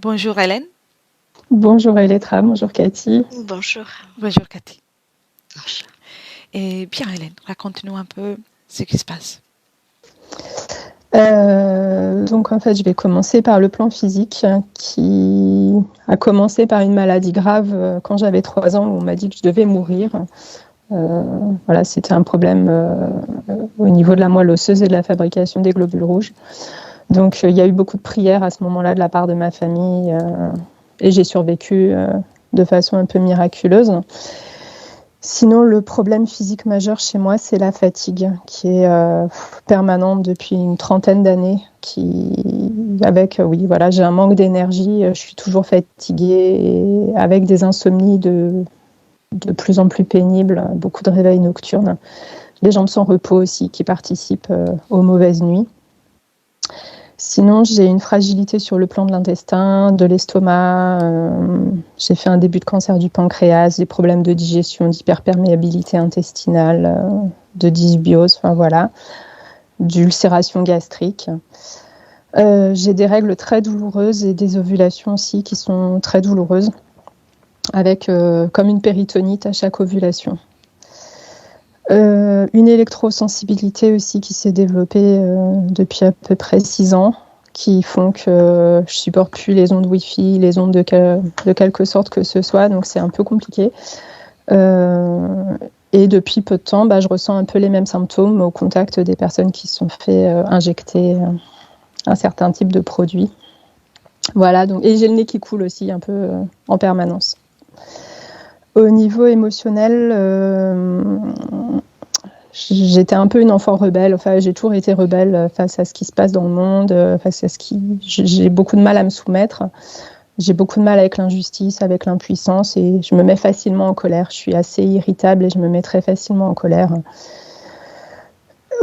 Bonjour Hélène. Bonjour Elettra, bonjour Cathy. Bonjour. Bonjour Cathy. Bonjour. Et bien Hélène, raconte-nous un peu ce qui se passe. Donc en fait, je vais commencer par le plan physique qui a commencé par une maladie grave quand j'avais 3 ans où on m'a dit que je devais mourir. Voilà, c'était un problème au niveau de la moelle osseuse et de la fabrication des globules rouges. Donc il y a eu beaucoup de prières à ce moment-là de la part de ma famille et j'ai survécu de façon un peu miraculeuse. Sinon, le problème physique majeur chez moi, c'est la fatigue qui est permanente depuis une trentaine d'années. Oui, voilà, j'ai un manque d'énergie, je suis toujours fatiguée et avec des insomnies de plus en plus pénibles, beaucoup de réveils nocturnes. Les jambes sans repos aussi qui participent aux mauvaises nuits. Sinon, j'ai une fragilité sur le plan de l'intestin, de l'estomac. J'ai fait un début de cancer du pancréas, des problèmes de digestion, d'hyperperméabilité intestinale, de dysbiose, enfin voilà, d'ulcération gastrique. J'ai des règles très douloureuses et des ovulations aussi qui sont très douloureuses, avec comme une péritonite à chaque ovulation. Une électrosensibilité aussi qui s'est développée depuis à peu près 6 ans, qui font que je supporte plus les ondes Wi-Fi, les ondes de quelque sorte que ce soit, donc c'est un peu compliqué. Et depuis peu de temps, je ressens un peu les mêmes symptômes au contact des personnes qui se sont fait injecter un certain type de produit. Voilà, donc, et j'ai le nez qui coule aussi un peu en permanence. Au niveau émotionnel, j'étais un peu une enfant rebelle. Enfin, j'ai toujours été rebelle face à ce qui se passe dans le monde, face à j'ai beaucoup de mal à me soumettre. J'ai beaucoup de mal avec l'injustice, avec l'impuissance, et je me mets facilement en colère. Je suis assez irritable et je me mets très facilement en colère.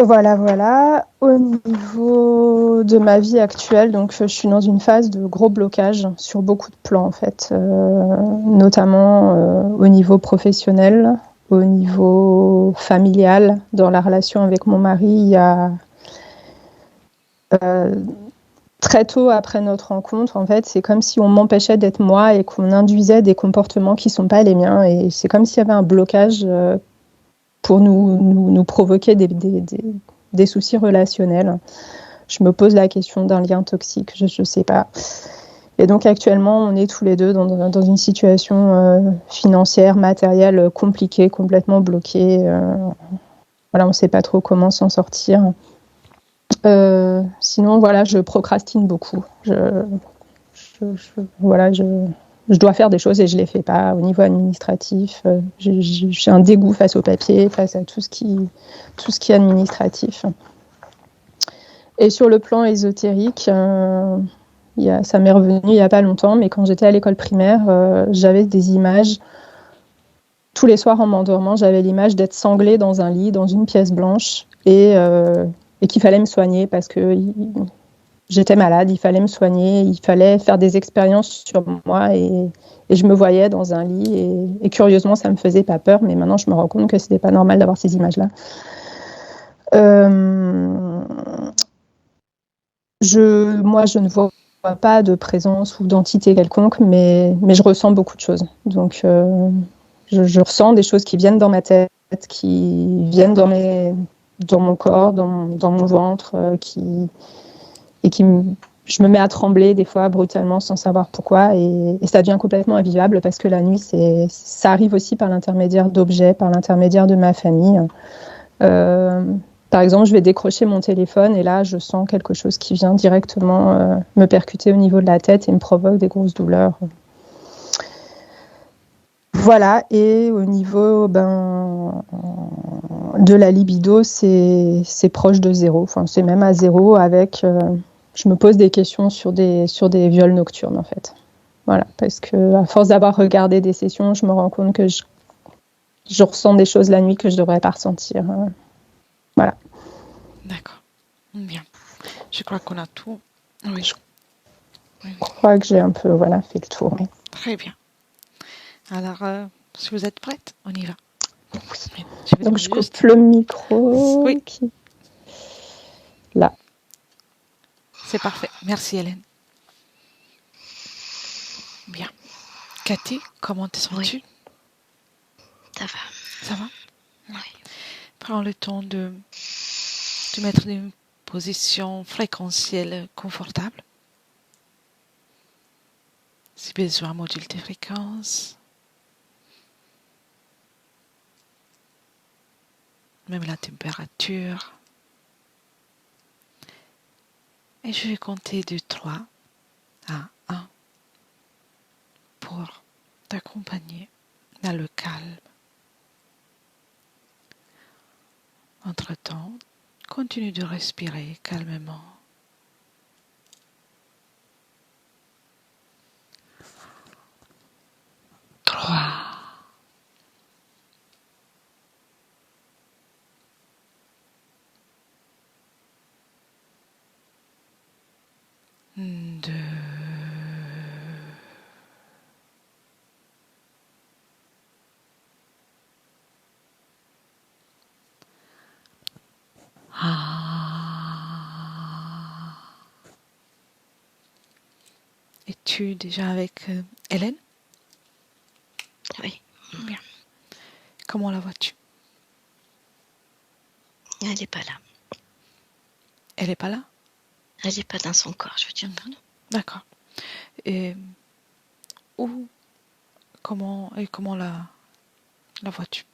Voilà. Au niveau de ma vie actuelle, donc je suis dans une phase de gros blocage sur beaucoup de plans en fait, notamment au niveau professionnel, au niveau familial. Dans la relation avec mon mari, il y a très tôt après notre rencontre, en fait, c'est comme si on m'empêchait d'être moi et qu'on induisait des comportements qui ne sont pas les miens. Et c'est comme s'il y avait un blocage pour nous provoquer des soucis relationnels. Je me pose la question d'un lien toxique, je ne sais pas. Et donc actuellement, on est tous les deux dans une situation financière, matérielle compliquée, complètement bloquée. Voilà, on ne sait pas trop comment s'en sortir. Sinon, voilà, je procrastine beaucoup. Je dois faire des choses et je ne les fais pas. Au niveau administratif, j'ai un dégoût face au papier, face à tout ce qui est administratif. Et sur le plan ésotérique, ça m'est revenu il n'y a pas longtemps, mais quand j'étais à l'école primaire, j'avais des images. Tous les soirs en m'endormant, j'avais l'image d'être sanglée dans un lit, dans une pièce blanche, et qu'il fallait me soigner parce que j'étais malade, il fallait me soigner, il fallait faire des expériences sur moi et je me voyais dans un lit et curieusement, ça me faisait pas peur, mais maintenant, je me rends compte que c'était pas normal d'avoir ces images-là. Moi, je ne vois pas de présence ou d'entité quelconque, mais je ressens beaucoup de choses. Donc, je ressens des choses qui viennent dans ma tête, qui viennent dans mon corps, dans mon ventre, je me mets à trembler des fois brutalement sans savoir pourquoi et ça devient complètement invivable parce que la nuit, ça arrive aussi par l'intermédiaire d'objets, par l'intermédiaire de ma famille. Par exemple, je vais décrocher mon téléphone et là, je sens quelque chose qui vient directement me percuter au niveau de la tête et me provoque des grosses douleurs. Voilà, et au niveau de la libido, c'est proche de zéro. Enfin, c'est même à zéro avec... je me pose des questions sur des viols nocturnes, en fait. Voilà, parce que à force d'avoir regardé des sessions, je me rends compte que je ressens des choses la nuit que je ne devrais pas ressentir. Voilà. D'accord. Bien. Je crois qu'on a tout. Oui. Je crois que j'ai un peu fait le tour. Oui. Très bien. Alors, si vous êtes prête, on y va. Oui. Donc, je coupe le micro. Oui. Là. C'est parfait. Merci, Hélène. Cathy, comment te sens-tu? Oui, ça va. Ça va? Oui. Prends le temps de te mettre dans une position fréquentielle confortable. Si besoin, module tes fréquences. Même la température. Et je vais compter de 3 à 1 pour t'accompagner dans le calme. Entre-temps, continue de respirer calmement. 3, 2, 1. Es-tu déjà avec Hélène? Oui, Bien. Comment la vois-tu? elle n'est pas là. Elle n'est pas là? Elle n'est pas dans son corps, je veux dire. Pardon. D'accord. Et où, comment la vois-tu?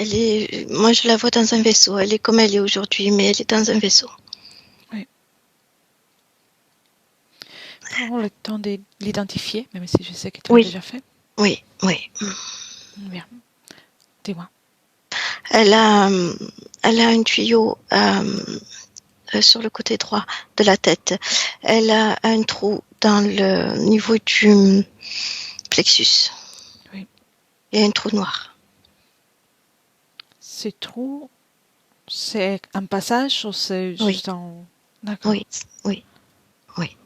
Moi, je la vois dans un vaisseau. Elle est comme elle est aujourd'hui, mais elle est dans un vaisseau. Prends le temps de l'identifier, même si je sais que tu l'as Oui, déjà fait. oui, oui. Bien. Dis-moi. Elle a un tuyau sur le côté droit de la tête. Elle a un trou dans le niveau du plexus. Oui. Et un trou noir. Ce trou, c'est un passage ou c'est Oui. juste en... D'accord. Oui, oui, oui.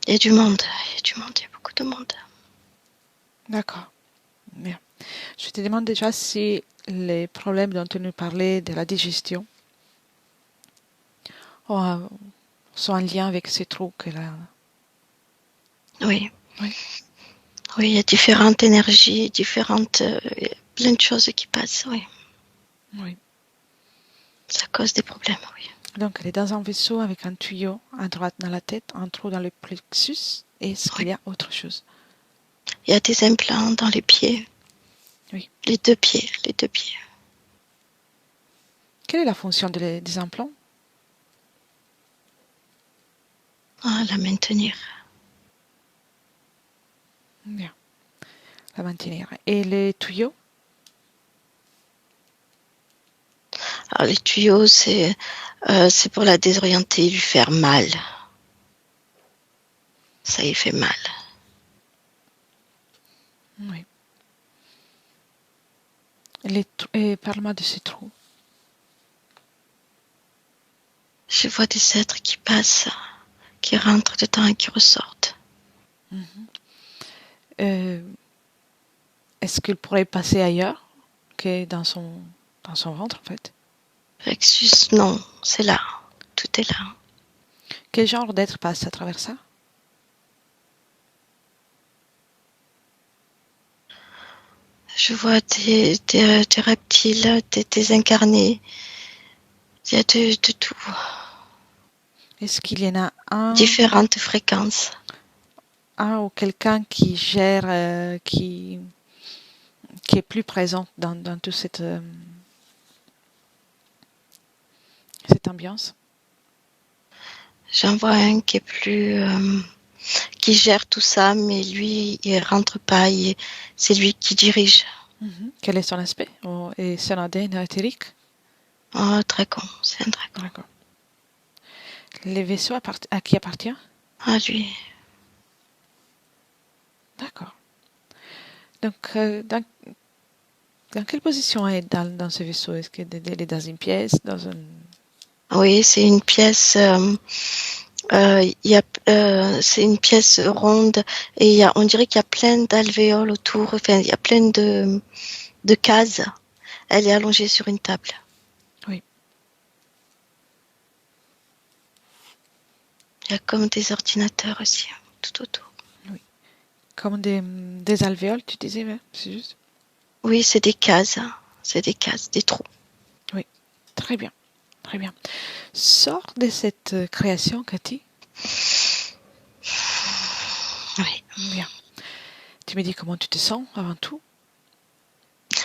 Il y a du monde. Il y a du monde. Il y a beaucoup de monde. D'accord. Bien. Je te demande déjà si les problèmes dont tu nous parlais de la digestion sont en lien avec ces trous qu'elle a. Oui. Oui. Oui, il y a différentes énergies, il y a plein de choses qui passent, oui. Oui. Ça cause des problèmes, oui. Donc, elle est dans un vaisseau avec un tuyau à droite dans la tête, un trou dans le plexus. Est-ce qu'il y a autre chose? Il y a des implants dans les pieds. Oui. Les deux pieds. Quelle est la fonction des implants? Ah, la maintenir. Bien. La maintenir. Et les tuyaux? Alors, les tuyaux, c'est pour la désorienter, lui faire mal. Ça y fait mal. Oui. Et parle-moi de ces trous. Je vois des êtres qui passent, qui rentrent dedans et qui ressortent. Est-ce qu'il pourrait passer ailleurs que dans son ventre, en fait? Plexus, non, c'est là. Tout est là. Quel genre d'être passe à travers ça? Je vois des reptiles, des incarnés. Il y a de tout. Est-ce qu'il y en a un Différentes fréquences. ou quelqu'un qui gère, qui est plus présent dans toute cette ambiance? J'en vois un qui est qui gère tout ça, mais lui, il rentre pas. C'est lui qui dirige. Quel est son aspect? Et son ADN éthérique? Oh, dragon, c'est un dragon. D'accord. Les vaisseaux à qui appartient? Ah, lui. D'accord. Donc, dans quelle position est dans ce vaisseau? Est-ce qu'elle est dans une pièce, dans un... Oui, c'est une pièce. C'est une pièce ronde et on dirait qu'il y a plein d'alvéoles autour. Enfin, il y a plein de cases. Elle est allongée sur une table. Oui. Il y a comme des ordinateurs aussi tout autour. Oui. Comme des alvéoles, tu disais, ouais, c'est juste. Oui, c'est des cases. C'est des cases, des trous. Oui, très bien, très bien. Sors de cette création, Cathy. Oui. Bien. Tu me dis comment tu te sens avant tout.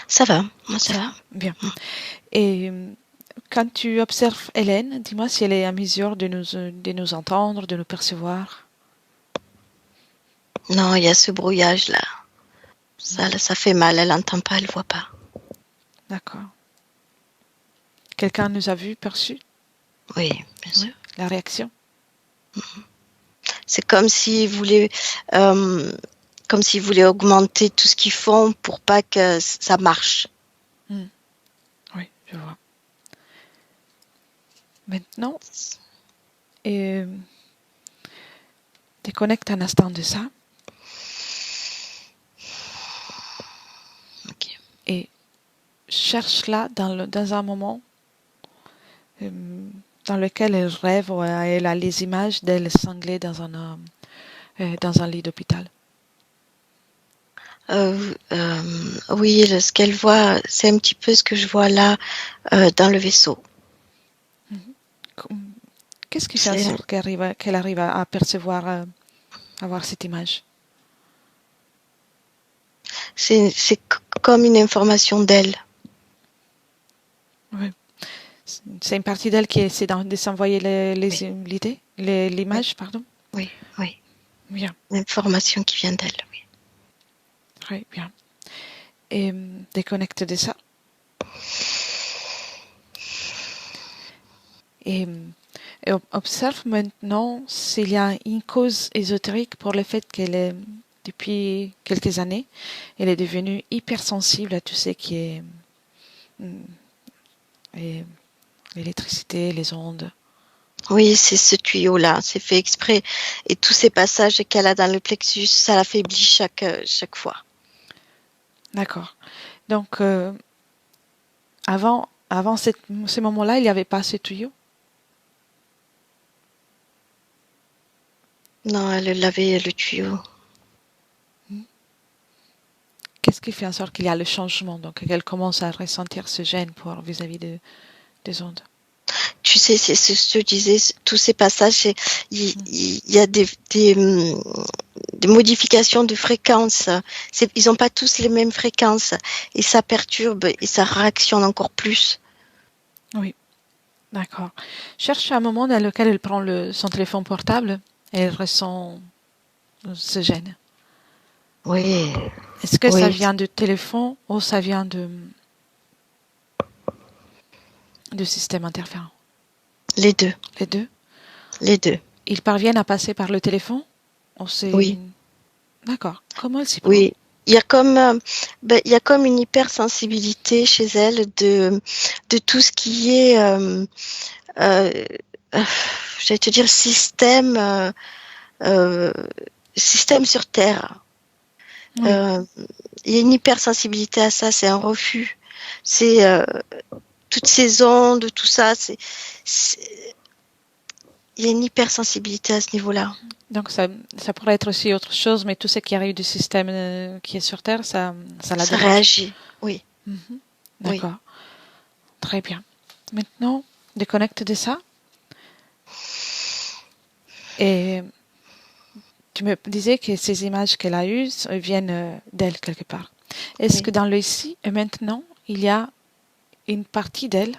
Ça va, moi ça Ça va. va? Bien. Et quand tu observes Hélène, dis-moi si elle est à mesure de nous entendre, de nous percevoir. Non, il y a ce brouillage là. Ça fait mal, elle n'entend pas, elle voit pas. D'accord. Quelqu'un nous a vus, perçus? Oui, bien sûr. Oui. La réaction? C'est comme s'ils voulaient augmenter tout ce qu'ils font pour pas que ça marche. Oui, je vois. Maintenant, et, déconnecte un instant de ça Ok. et cherche-la dans un moment euh, dans lequel elle rêve ou elle a les images d'elle cinglée dans un lit d'hôpital. Oui, ce qu'elle voit, c'est un petit peu ce que je vois là dans le vaisseau. Qu'est-ce qui fait en C'est, sorte qu'elle arrive à percevoir, à voir cette image? c'est comme une information d'elle. Oui. C'est une partie d'elle qui essaie de s'envoyer Oui, l'idée, oui, l'image, pardon. oui, oui. Bien, L'information qui vient d'elle, oui. très bien. Et déconnecte de ça. Et, et observe maintenant s'il y a une cause ésotérique pour le fait qu'elle est, depuis quelques années, elle est devenue hypersensible à tout ce qui est et l'électricité, les ondes. Oui, c'est ce tuyau-là, c'est fait exprès. Et tous ces passages qu'elle a dans le plexus, ça l'affaiblit chaque fois. D'accord. Donc, avant ce moment-là, il n'y avait pas ce tuyau. Non, elle lavait le tuyau. Qu'est-ce qui fait en sorte qu'il y a le changement, donc qu'elle commence à ressentir ce gêne pour vis-à-vis des ondes? Tu sais, c'est ce que je te disais, tous ces passages, il y a des modifications de fréquences. Ils n'ont pas tous les mêmes fréquences et ça perturbe et ça réactionne encore plus. Oui, d'accord. Cherche un moment dans lequel elle prend son téléphone portable et elle ressent ce gêne. Oui, Est-ce que ça oui, vient du téléphone ou ça vient du système interférent? les deux, Les deux? les deux. Ils parviennent à passer par le téléphone ou Oui, D'accord. Comment elle s'y prend? oui. Il y a comme une hypersensibilité chez elle de tout ce qui est, euh, euh, j'allais te dire, euh, système sur Terre. Oui, Euh, il y a une hypersensibilité à ça, c'est un refus. C'est toutes ces ondes, tout ça, il y a une hypersensibilité à ce niveau-là. donc ça pourrait être aussi autre chose, mais tout ce qui arrive du système qui est sur Terre, ça la Ça dérange. réagit. Oui, Mhm. oui. D'accord, très bien. Maintenant, déconnecte de ça et tu me disais que ces images qu'elle a eues viennent d'elle quelque part. Est-ce que Oui. dans le ici et maintenant, il y a une partie d'elle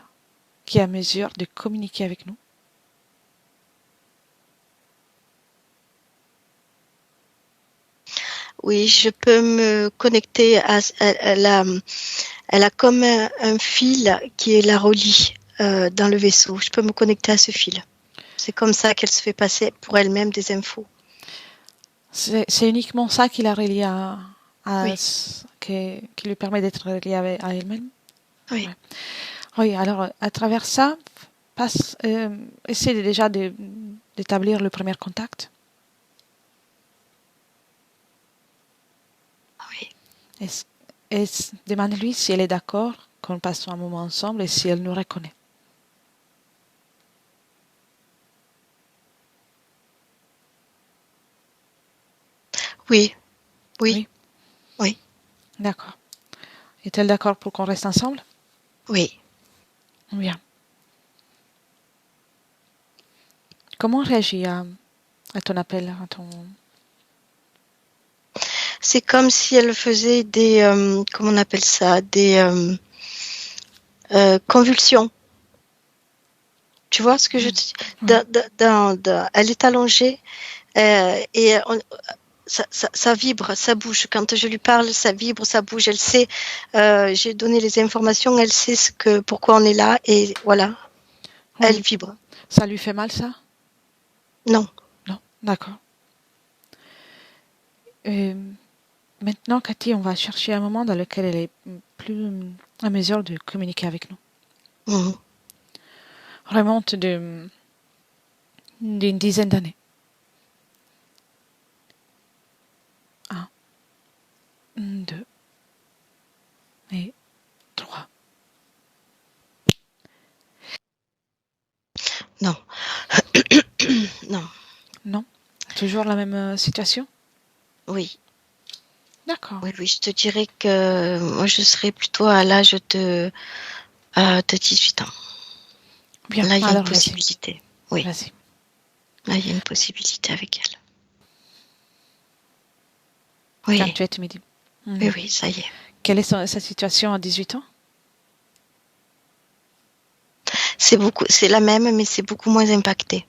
qui est à mesure de communiquer avec nous? Oui, je peux me connecter à. Elle a comme un fil qui la relie dans le vaisseau. Je peux me connecter à ce fil. C'est comme ça qu'elle se fait passer pour elle-même des infos. C'est uniquement ça qui la relie Oui, qui lui permet d'être reliée à elle-même? oui. Ouais. Oui, alors à travers ça, essaie déjà d'établir le premier contact. Oui. Et, et demande-lui si elle est d'accord qu'on passe un moment ensemble et si elle nous reconnaît. Oui, oui, Oui. oui, D'accord. Est-elle d'accord pour qu'on reste ensemble? oui. Bien. Comment on réagit à ton appel, à ton... C'est comme si elle faisait des, comment on appelle ça, des convulsions. Tu vois ce que je te dis? Oui. Elle est allongée et ça vibre, ça bouge. Quand je lui parle, ça vibre, ça bouge. Elle sait, j'ai donné les informations, elle sait pourquoi on est là et voilà, elle Oui. vibre. Ça lui fait mal, ça? Non. Non. D'accord. Euh, Maintenant, Cathy, on va chercher un moment dans lequel elle est plus à mesure de communiquer avec nous. Mhm. Remonte d'une dizaine d'années. 1, 2 et 3. Non. Non. Non? Toujours la même situation? Oui. D'accord. Oui, oui, je te dirais que moi, je serais plutôt à l'âge de 18 ans. Bien. Là, il y a une Alors, vas-y. possibilité. Oui, Vas-y. là, il y a une possibilité avec elle. Oui, Quand tu es timide. oui, oui, ça y est. Quelle est sa situation à 18 ans? C'est la même, mais c'est beaucoup moins impacté.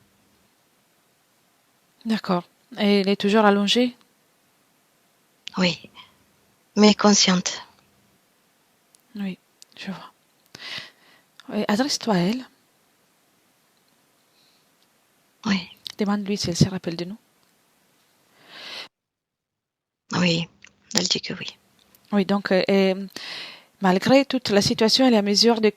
D'accord. Et elle est toujours allongée? Oui, mais consciente. Oui, je vois. Et adresse-toi à elle. Oui, Demande-lui si elle se rappelle de nous. oui, elle dit que oui. Oui, donc, malgré toute la situation, elle est à mesure de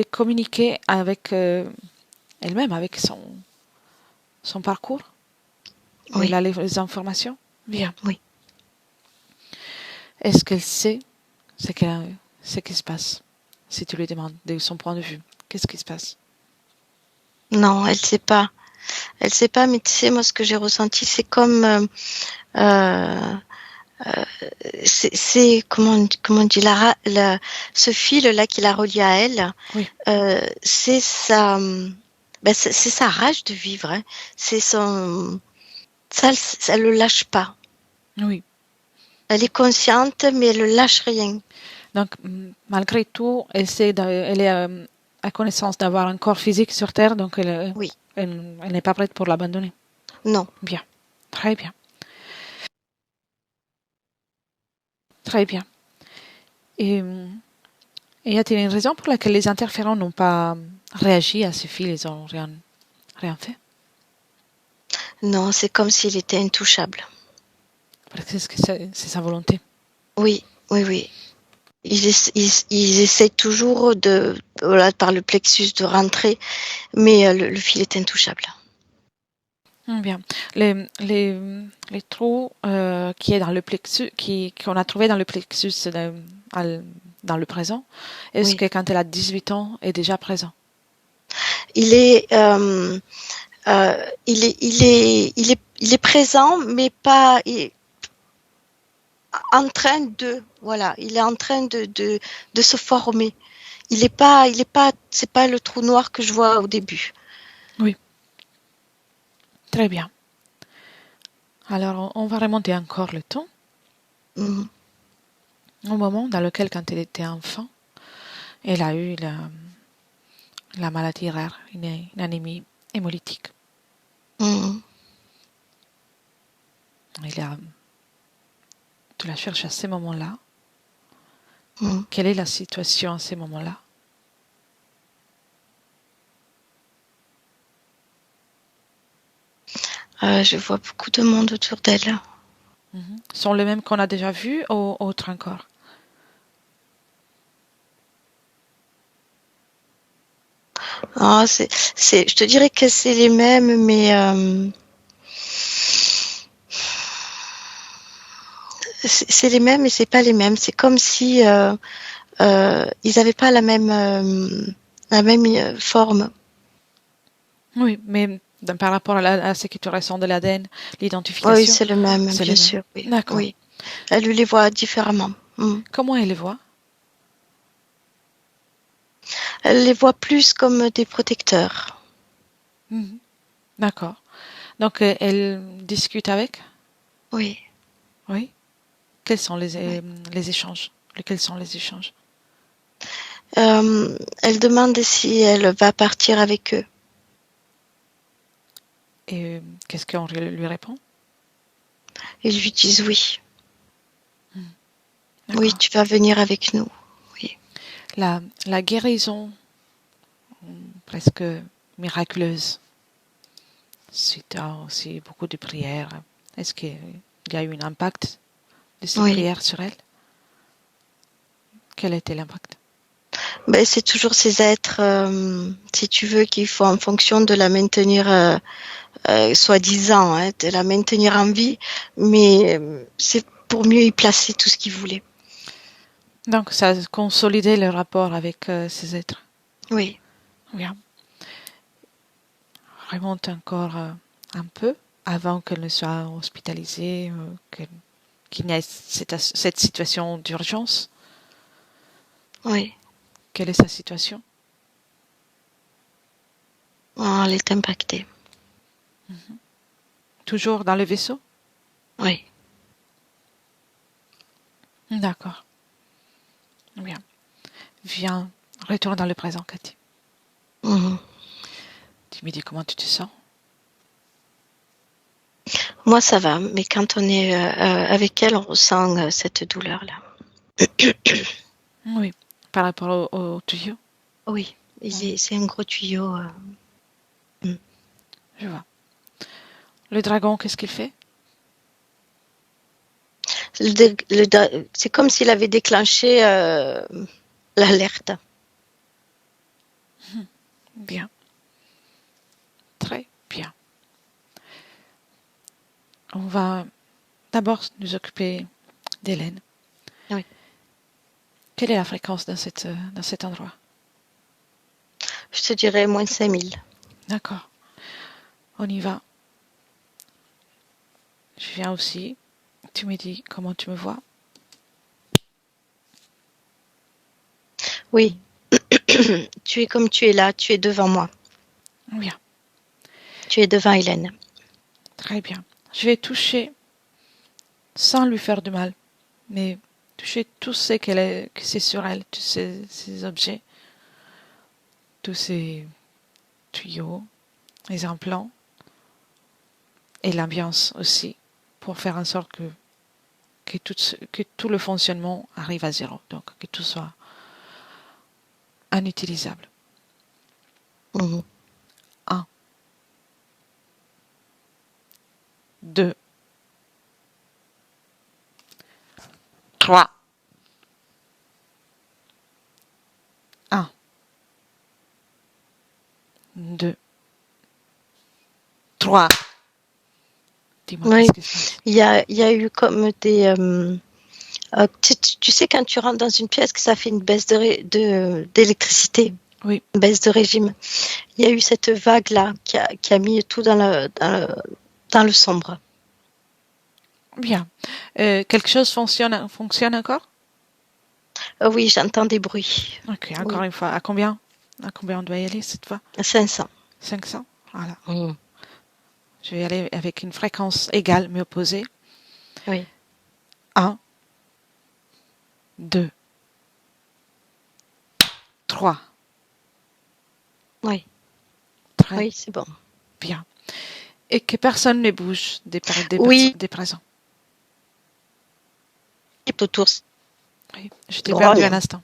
communiquer avec elle-même, avec son parcours. Elle Oui, a les informations. Bien. oui. Est-ce qu'elle sait ce qui se passe? Si tu lui demandes de son point de vue, qu'est-ce qui se passe? Non, elle sait pas. Elle sait pas, mais tu sais, moi, ce que j'ai ressenti, c'est comme, euh, comment on dit, ce fil-là qui la relie à elle, Oui, c'est c'est sa rage de vivre, hein. C'est ça le lâche pas. oui. Elle est consciente, mais elle ne lâche rien. Donc, malgré tout, elle est à connaissance d'avoir un corps physique sur Terre, donc Oui, elle n'est pas prête pour l'abandonner. non. Bien. Très bien. Très bien. Et y a-t-il une raison pour laquelle les interférents n'ont pas réagi à ce fil? Ils n'ont rien fait? Non, c'est comme s'il était intouchable. Parce que c'est sa volonté. Oui, oui, oui. Ils essaient toujours voilà, par le plexus de rentrer, mais le fil est intouchable. Bien. Les trous qui est dans le plexus, qu'on a trouvé dans le plexus dans le présent, est-ce Oui. que quand elle a 18 ans, est déjà présent? Il est, il est présent, mais pas en train de, voilà, il est en train de se former. C'est pas le trou noir que je vois au début. Oui. Très bien. Alors, on va remonter encore le temps, Mhm. au moment dans lequel, quand elle était enfant, elle a eu la maladie rare, une anémie hémolytique. Mhm. Tu la cherches à ce moment-là. Mhm. Quelle est la situation à ce moment-là? Je vois beaucoup de monde autour d'elle. Sont les mêmes qu'on a déjà vus ou autres encore? Ah, je te dirais que c'est les mêmes, mais c'est les mêmes, mais c'est pas les mêmes. C'est comme si ils n'avaient pas la même forme. Oui, mais par rapport à ce que tu ressens de l'ADN, Oui, l'identification, c'est le même, c'est bien le même. sûr. Oui, D'accord. oui. Elle les voit différemment. Comment elle les voit? Elle les voit plus comme des protecteurs. Mhm. D'accord. Donc, elle discute avec? Oui, Oui. Quels sont oui. les échanges? Quels sont les échanges? Elle demande si elle va partir avec eux. Et qu'est-ce qu'on lui répond? Ils lui disent oui. Oui, D'accord. tu vas venir avec nous. Oui, La guérison presque miraculeuse, suite à aussi beaucoup de prières. Est-ce qu'il y a eu un impact de ces oui. prières sur elle? Quel était l'impact? Ben, c'est toujours ces êtres, si tu veux, qu'il faut en fonction de la maintenir, soi-disant, hein, de la maintenir en vie, mais c'est pour mieux y placer tout ce qu'ils voulaient. Donc, ça a consolidé le rapport avec ces êtres. Oui, Bien. Remonte encore un peu avant qu'elle ne soit hospitalisée, qu'il n'y ait cette situation d'urgence. oui. Quelle est sa situation? Oh, elle est impactée. Toujours dans le vaisseau? Oui. D'accord. Bien. Viens, retourne dans le présent, Cathy. Mhm. Tu me dis comment tu te sens? Moi, ça va, mais quand on est avec elle, on ressent cette douleur-là. Oui. Par rapport au tuyau? Oui, Mhm. c'est un gros tuyau. Mm. Je vois. Le dragon, qu'est-ce qu'il fait? C'est comme s'il avait déclenché l'alerte. Bien. Très bien. On va d'abord nous occuper d'Hélène. Oui. Quelle est la fréquence dans cet endroit? Je te dirais moins 5000. D'accord. On y va. Je viens aussi. Tu me dis comment tu me vois. Oui, tu es comme tu es là, tu es devant moi, Bien. tu es devant Hélène. Très bien. Je vais toucher sans lui faire de mal, mais toucher tout ce que c'est sur elle, tous ces objets, tous ces tuyaux, les implants et l'ambiance aussi, pour faire en sorte que tout le fonctionnement arrive à zéro, donc que tout soit inutilisable. Mhm. 1, 2, 3. 1, 2, 3. Dis-moi, Oui, qu'est-ce qui se passe? il y a eu comme des... tu sais, quand tu rentres dans une pièce, que ça fait une baisse d'électricité, Oui, une baisse de régime. Il y a eu cette vague-là qui a mis tout dans le sombre. bien. Quelque chose fonctionne encore? Oui, j'entends des bruits. Ok, encore Oui, une fois. À combien? À combien on doit y aller cette fois? 500. 500. Voilà. Mhm. Je vais y aller avec une fréquence égale mais opposée. Oui, 1, 2, 3. oui, Très oui, c'est bon. bien. Et que personne ne bouge Oui, des présents. autour, Oui, je t'ai perdu un grogne. instant.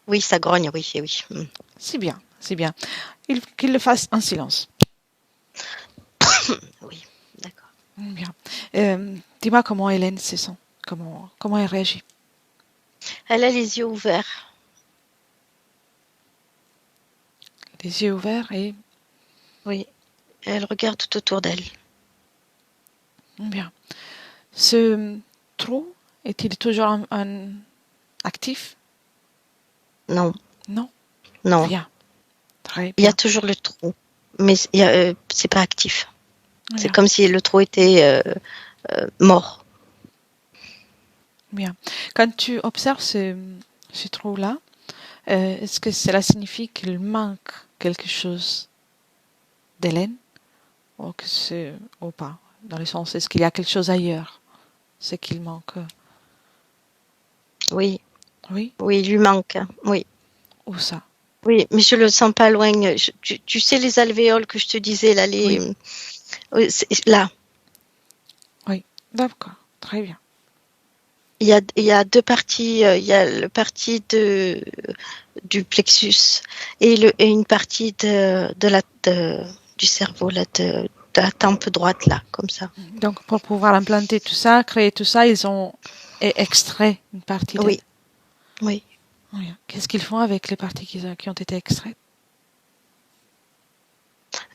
Oui, ça grogne, oui, et oui. Mm. C'est bien, c'est bien. Qu'il le fasse en silence. Oui, d'accord. Bien. Dis-moi comment Hélène se sent. Comment elle réagit. Elle a les yeux ouverts. Les yeux ouverts et Oui, elle regarde tout autour d'elle. bien. Ce trou est-il toujours actif? Non, Non. non. Bien. Très Il y a bien. toujours le trou, mais c'est pas actif. C'est Bien. comme si le trou était mort. Bien. Quand tu observes ce trou-là, est-ce que cela signifie qu'il manque quelque chose d'Hélène ou pas? Dans le sens, est-ce qu'il y a quelque chose ailleurs? C'est qu'il manque. Oui, Oui, oui, il lui manque. Oui. ou ça? Oui, mais je le sens pas loin. Tu sais les alvéoles que je te disais là, Oui, là, oui. D'accord. Très bien. il y a deux parties. Il y a le partie du plexus et une partie du cerveau là, de la tempe droite là, comme ça. Donc, pour pouvoir implanter tout ça, créer tout ça, ils ont extrait une partie d'elle. Oui, oui. Oui. Qu'est-ce qu'ils font avec les parties qui ont été extraites?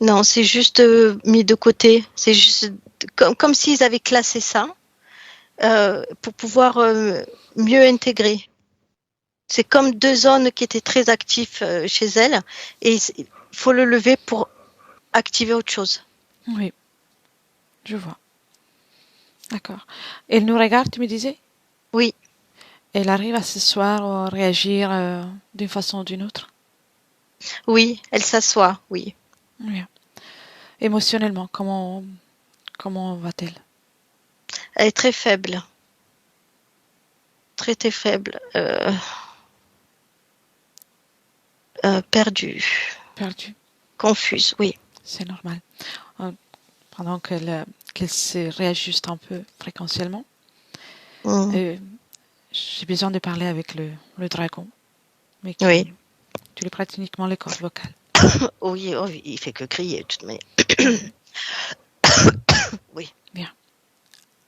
Non, c'est juste mis de côté. C'est juste comme s'ils avaient classé ça pour pouvoir mieux intégrer. C'est comme deux zones qui étaient très actives chez elle et il faut le lever pour activer autre chose. Oui, je vois. D'accord. Elle nous regarde, tu me disais? Oui, Elle arrive à s'asseoir ou à réagir d'une façon ou d'une autre? oui, elle s'assoit, oui. Oui. Émotionnellement, comment va-t-elle? Elle est très faible, très très faible, perdue, Perdue. confuse, oui. C'est normal. Euh, Pendant qu'elle se réajuste un peu fréquentiellement, Mm. euh, j'ai besoin de parler avec le dragon, mais Oui, tu lui prêtes uniquement les cordes vocales. oui, oh, il fait que crier de toute manière. Oui, Oui, bien.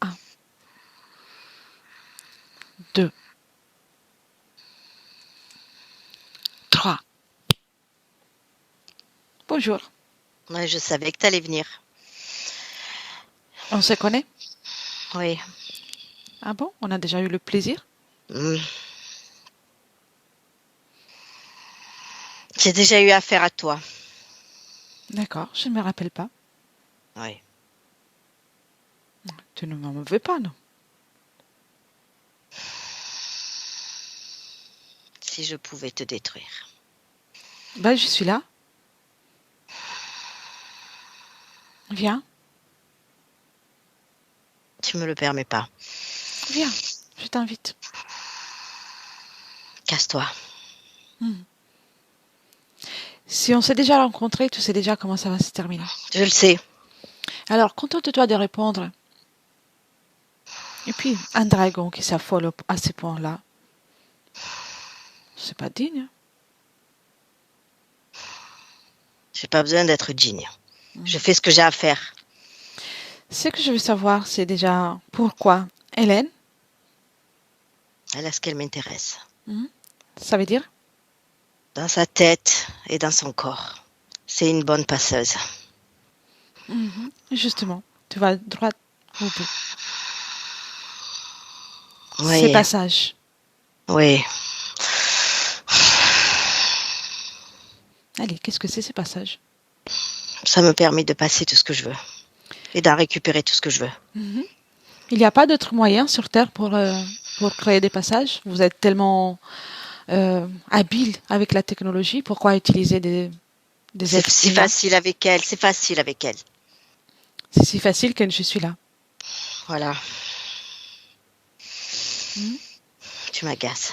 Un, deux, trois. Bonjour. ouais, je savais que tu allais venir. On se connaît? Oui. Ah bon? On a déjà eu le plaisir? Mm. J'ai déjà eu affaire à toi. D'accord, je ne me rappelle pas. Oui. Tu ne m'en veux pas, non? Si je pouvais te détruire. Ben, je suis là. Viens, Tu me le permets pas. viens, je t'invite. Casse-toi. Si on s'est déjà rencontrés, tu sais déjà comment ça va se terminer. Je le sais. Alors, contente-toi de répondre. Et puis, un dragon qui s'affole à ce point-là, c'est pas digne. J'ai pas besoin d'être digne. Je fais ce que j'ai à faire. Ce que je veux savoir, c'est déjà pourquoi Hélène, Elle a ce qu'elle m'intéresse. ça veut dire? Dans sa tête et dans son corps. C'est une bonne passeuse. Justement, tu vas droit au bout. Ces Oui, passages. oui. Allez, qu'est-ce que c'est ces passages? Ça me permet de passer tout ce que je veux. Et d'en récupérer tout ce que je veux. Il n'y a pas d'autre moyen sur Terre pour créer des passages? Vous êtes tellement habile avec la technologie, pourquoi utiliser des C'est êtres si humains? facile avec elle. C'est facile avec elle. C'est si facile que je suis là. Voilà. Tu m'agaces.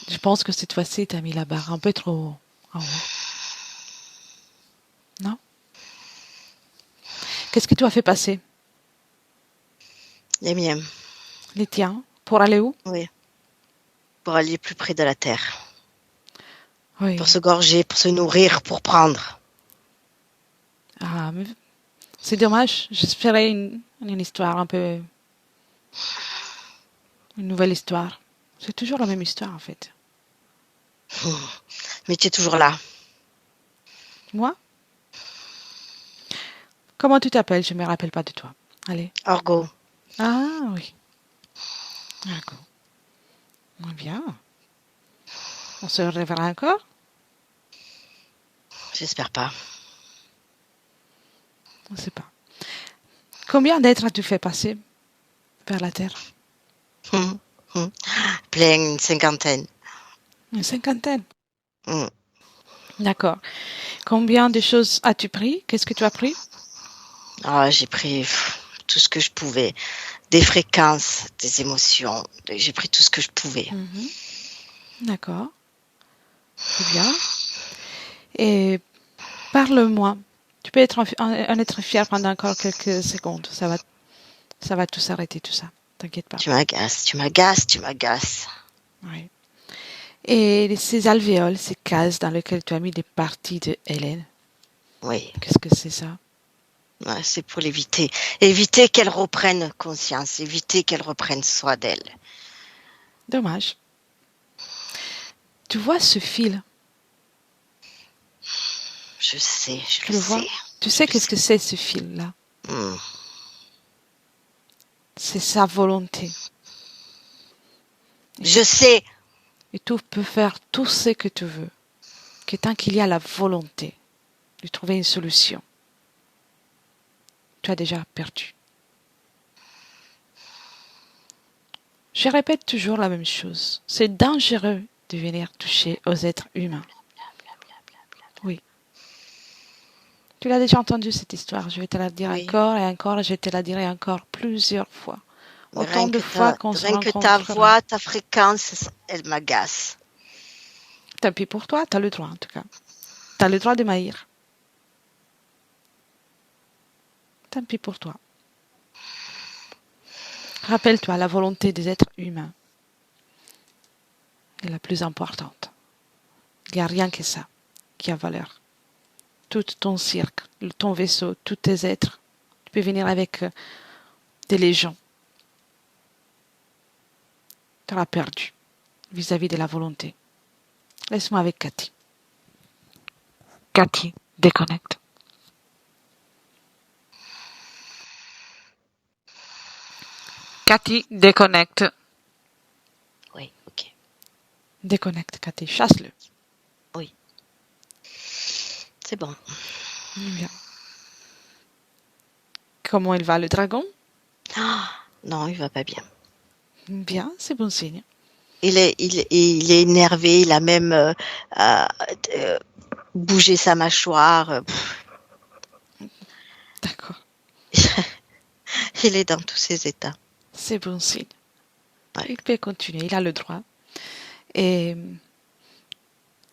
Je pense que cette fois-ci, tu as mis la barre un peu trop en haut. Non? Qu'est-ce que tu as fait passer? Les miens. Les tiens? Pour aller où? Oui. Pour aller plus près de la terre. Oui. Pour se gorger, pour se nourrir, pour prendre. Ah, mais c'est dommage. J'espérais une histoire un peu... Une nouvelle histoire. C'est toujours la même histoire, en fait. Mais tu es toujours là. Moi? Comment tu t'appelles? Je ne me rappelle pas de toi. Allez. Orgo. Ah, oui. D'accord. Bien. On se reverra encore? J'espère pas. On ne sait pas. Combien d'êtres as-tu fait passer vers la Terre? Plein, une cinquantaine. Une cinquantaine. Mm. D'accord. Combien de choses as-tu pris? Qu'est-ce que tu as pris? J'ai pris tout ce que je pouvais. Des fréquences, des émotions. J'ai pris tout ce que je pouvais. D'accord. Très bien. Et parle-moi. Tu peux être un être fier pendant encore quelques secondes. Ça va tout s'arrêter, tout ça. T'inquiète pas. Tu m'agaces. Oui. Et ces alvéoles, ces cases dans lesquelles tu as mis des parties de Hélène, Oui, qu'est-ce que c'est ça? ouais, c'est pour l'éviter. Éviter qu'elle reprenne conscience, éviter qu'elle reprenne soin d'elle. Dommage. Tu vois ce fil? Je sais, je Tu le le vois? sais. Tu sais qu'est-ce que c'est ce fil-là? Mm. C'est sa volonté. Je sais. Et tu peux faire tout ce que tu veux. Que tant qu'il y a la volonté de trouver une solution, tu as déjà perdu. Je répète toujours la même chose. C'est dangereux de venir toucher aux êtres humains. Oui. Tu l'as déjà entendu cette histoire. Je vais te la dire Oui. encore et encore. Et je te la dirai encore plusieurs fois. Mais Autant de fois qu'on se rien que ta rencontrera. voix, ta fréquence, elle m'agace. Tant pis pour toi, tu as le droit en tout cas. Tu as le droit de m'haïr. Tant pis pour toi. Rappelle-toi, la volonté des êtres humains est la plus importante. Il n'y a rien que ça qui a valeur. Tout ton cirque, ton vaisseau, tous tes êtres. Tu peux venir avec des légions. Tu auras perdu vis-à-vis de la volonté. Laisse-moi avec Cathy. Cathy, déconnecte. Cathy, déconnecte. Oui, ok. Déconnecte, Cathy. Chasse-le. Oui. C'est bon. Bien. Comment il va, le dragon? Non, il va pas bien. Bien, c'est bon signe. Il est énervé, il a même bougé sa mâchoire. D'accord. Il est dans tous ses états. C'est bon signe. Ouais. Il peut continuer, il a le droit. Et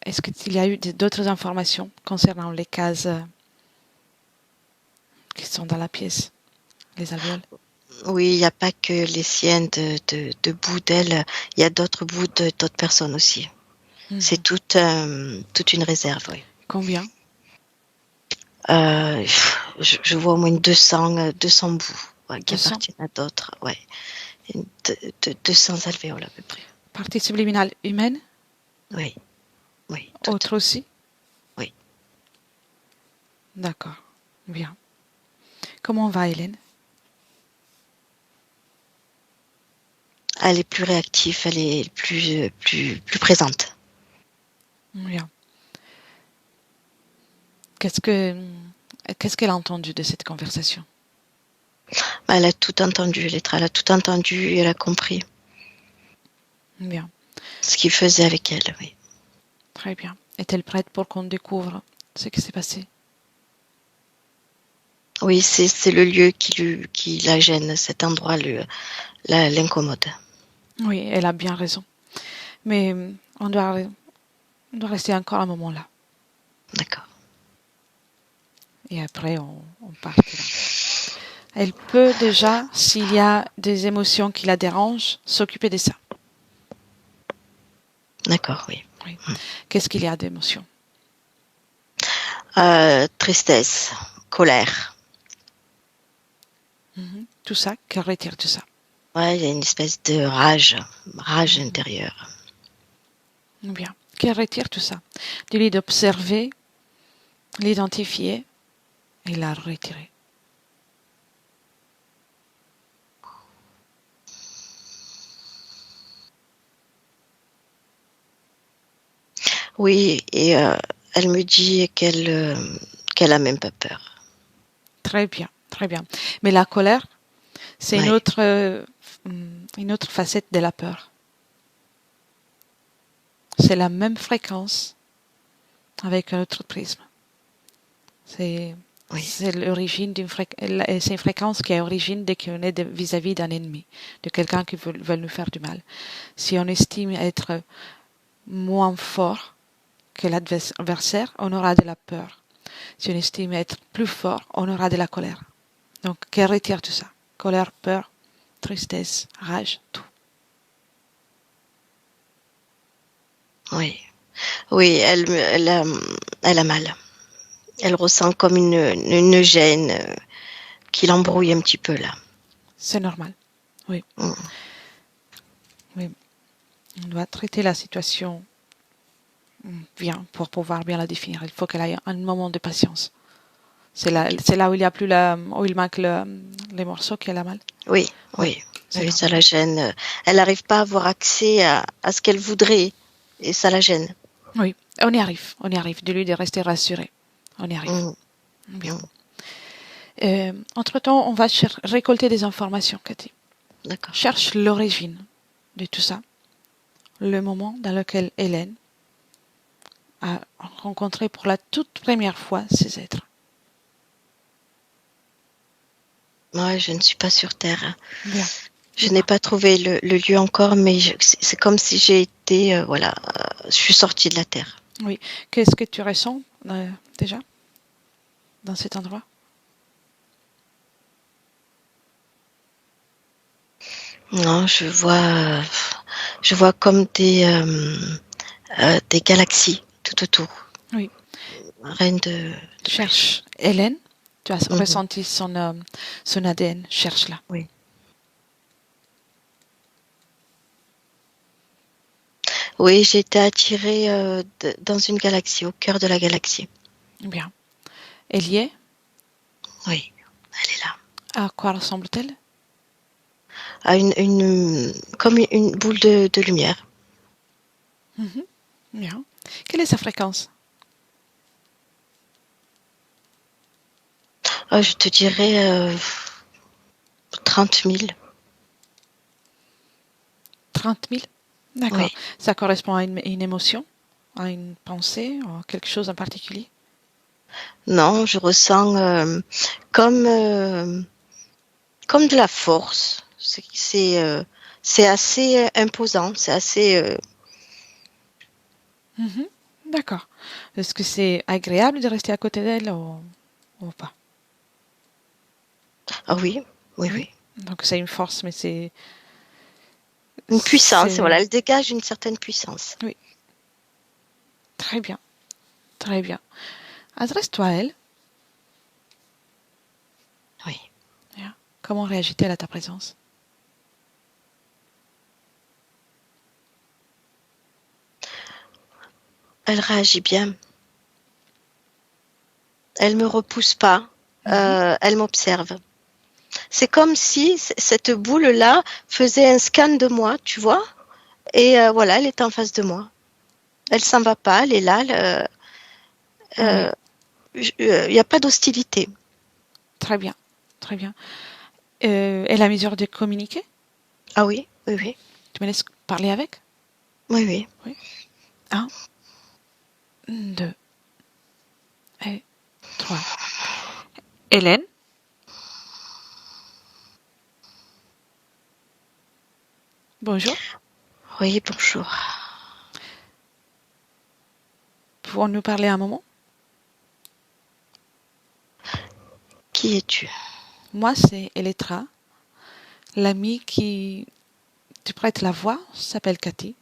est-ce qu'il y a eu d'autres informations concernant les cases qui sont dans la pièce, les alvéoles? Oui, il n'y a pas que les siennes de bouts d'elle, il y a d'autres bouts d'autres personnes aussi. C'est toute une réserve, oui. Combien? Je vois au moins 200 bouts qui 200? appartiennent à d'autres. Ouais. 200 alvéoles à peu près. Partie subliminale humaine? Oui, oui. Autre aussi? Oui. D'accord. Bien. Comment va Hélène? Elle est plus réactive, elle est plus présente. Bien. Qu'est-ce qu'elle a entendu de cette conversation? Elle a tout entendu, elle a tout entendu et elle a compris Bien. ce qu'il faisait avec elle, oui. Très bien. Est-elle prête pour qu'on découvre ce qui s'est passé? Oui, c'est le lieu qui la gêne, cet endroit l'incommode. Oui, elle a bien raison. Mais on doit rester encore un moment là. D'accord. Et après, on partira. Elle peut déjà, s'il y a des émotions qui la dérangent, s'occuper de ça. D'accord, oui. Oui. Qu'est-ce qu'il y a d'émotions? Tristesse, colère. Tout ça, qu'elle retire tout ça. Ouais, il y a une espèce de rage intérieure. Bien. Qu'elle retire tout ça. Dis-lui d'observer, l'identifier et la retirer. Oui, et elle me dit qu'elle a même pas peur. Très bien, très bien. Mais la colère, c'est Ouais. une autre facette de la peur. C'est la même fréquence avec un autre prisme. C'est Oui. c'est l'origine c'est une fréquence qui est origine dès qu'on est vis-à-vis d'un ennemi, de quelqu'un qui veut nous faire du mal. Si on estime être moins fort que l'adversaire, on aura de la peur. Si on estime être plus fort, on aura de la colère. Donc, qu'elle retire tout ça. Colère, peur, tristesse, rage, tout. Oui. Oui, elle a mal. Elle ressent comme une gêne qui l'embrouille un petit peu là. C'est normal. Oui, Mm. oui. On doit traiter la situation bien pour pouvoir bien la définir. Il faut qu'elle ait un moment de patience. C'est là où il y a plus où il manque les morceaux qu'elle a mal. Oui, Oui, oui. c'est Oui, ça normal. la gêne. Elle n'arrive pas à avoir accès à ce qu'elle voudrait et ça la gêne. Oui, on y arrive. On y arrive. De lui de rester rassuré. On y arrive. Mm, Bien. mm. Entre-temps, on va récolter des informations, Cathy. D'accord. Cherche l'origine de tout ça. Le moment dans lequel Hélène a rencontré pour la toute première fois ces êtres. Ouais, je ne suis pas sur Terre. Bien. Je n'ai pas trouvé le lieu encore, mais c'est comme si j'ai été, voilà, je suis sortie de la Terre. Oui. Qu'est-ce que tu ressens déjà dans cet endroit? Non, je vois comme des galaxies tout autour. Oui. Rien de plus. Cherche Hélène. Tu as Mhm. ressenti son ADN. Cherche-la. Oui. Oui, j'ai été attirée dans une galaxie, au cœur de la galaxie. Bien. Elle y est. Oui, elle est là. À quoi ressemble-t-elle? À comme une boule de lumière. Mhm. Bien. Quelle est sa fréquence? Je te dirais 30 000. 30 000. D'accord. Oui. Ça correspond à une émotion, à une pensée, à quelque chose en particulier? Non, je ressens comme, euh, comme de la force. C'est assez imposant, c'est assez... Mhm. D'accord. Est-ce que c'est agréable de rester à côté d'elle ou pas? Ah oui, oui, Oui. oui. Donc c'est une force, mais Une puissance, c'est voilà, elle dégage une certaine puissance. oui, très bien, très bien. Adresse-toi à elle. Oui. Bien. Comment réagit-elle à ta présence? Elle réagit bien. Elle me repousse pas. Mhm. Elle m'observe. C'est comme si cette boule-là faisait un scan de moi, tu vois. Et voilà, elle est en face de moi. Elle s'en va pas, elle est là. Oui, Il n'y a pas d'hostilité. très bien, très bien. Elle a mesure de communiquer? Ah oui, oui, oui, Tu me laisses parler avec? oui, oui. Oui. Un, deux et trois. Hélène, bonjour. Oui, bonjour. Pouvons-nous parler un moment? Qui es-tu? Moi, c'est Elettra, l'amie qui te prête la voix, s'appelle Cathy,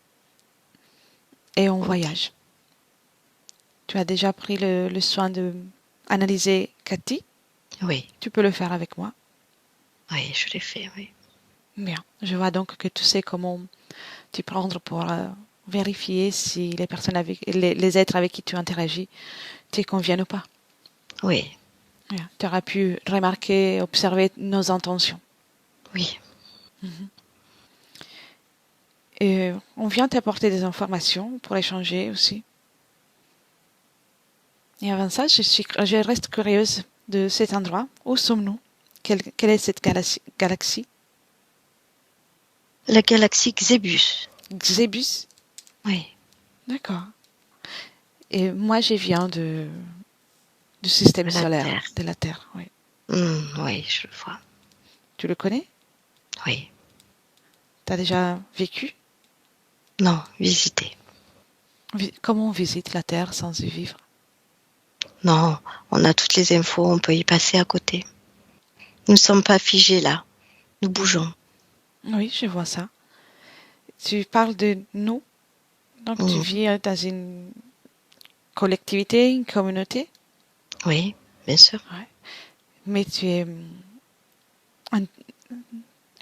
et on Ok. voyage. Tu as déjà pris le soin de analyser Cathy? Oui, Tu peux le faire avec moi. oui, je l'ai fait, oui. Bien. Je vois donc que tu sais comment t'y prendre pour vérifier si les personnes les êtres avec qui tu interagis te conviennent ou pas. Oui, Bien. Tu auras pu remarquer, observer nos intentions. oui. Et on vient t'apporter des informations pour échanger aussi. Et avant ça, je reste curieuse de cet endroit. Où sommes-nous? Quelle est cette galaxie? La galaxie Xébus. Xébus? Oui. D'accord. Et moi, je viens du système De la solaire, Terre. de la Terre. Oui. Oui, je le vois. Tu le connais? Oui. Tu as déjà vécu? Non, visiter. Comment on visite la Terre sans y vivre? Non, on a toutes les infos, on peut y passer à côté. Nous ne sommes pas figés là. Nous bougeons. Oui, je vois ça. Tu parles de nous, donc tu Mm. vis dans une collectivité, une communauté, Oui, bien sûr. ouais. Mais tu es un-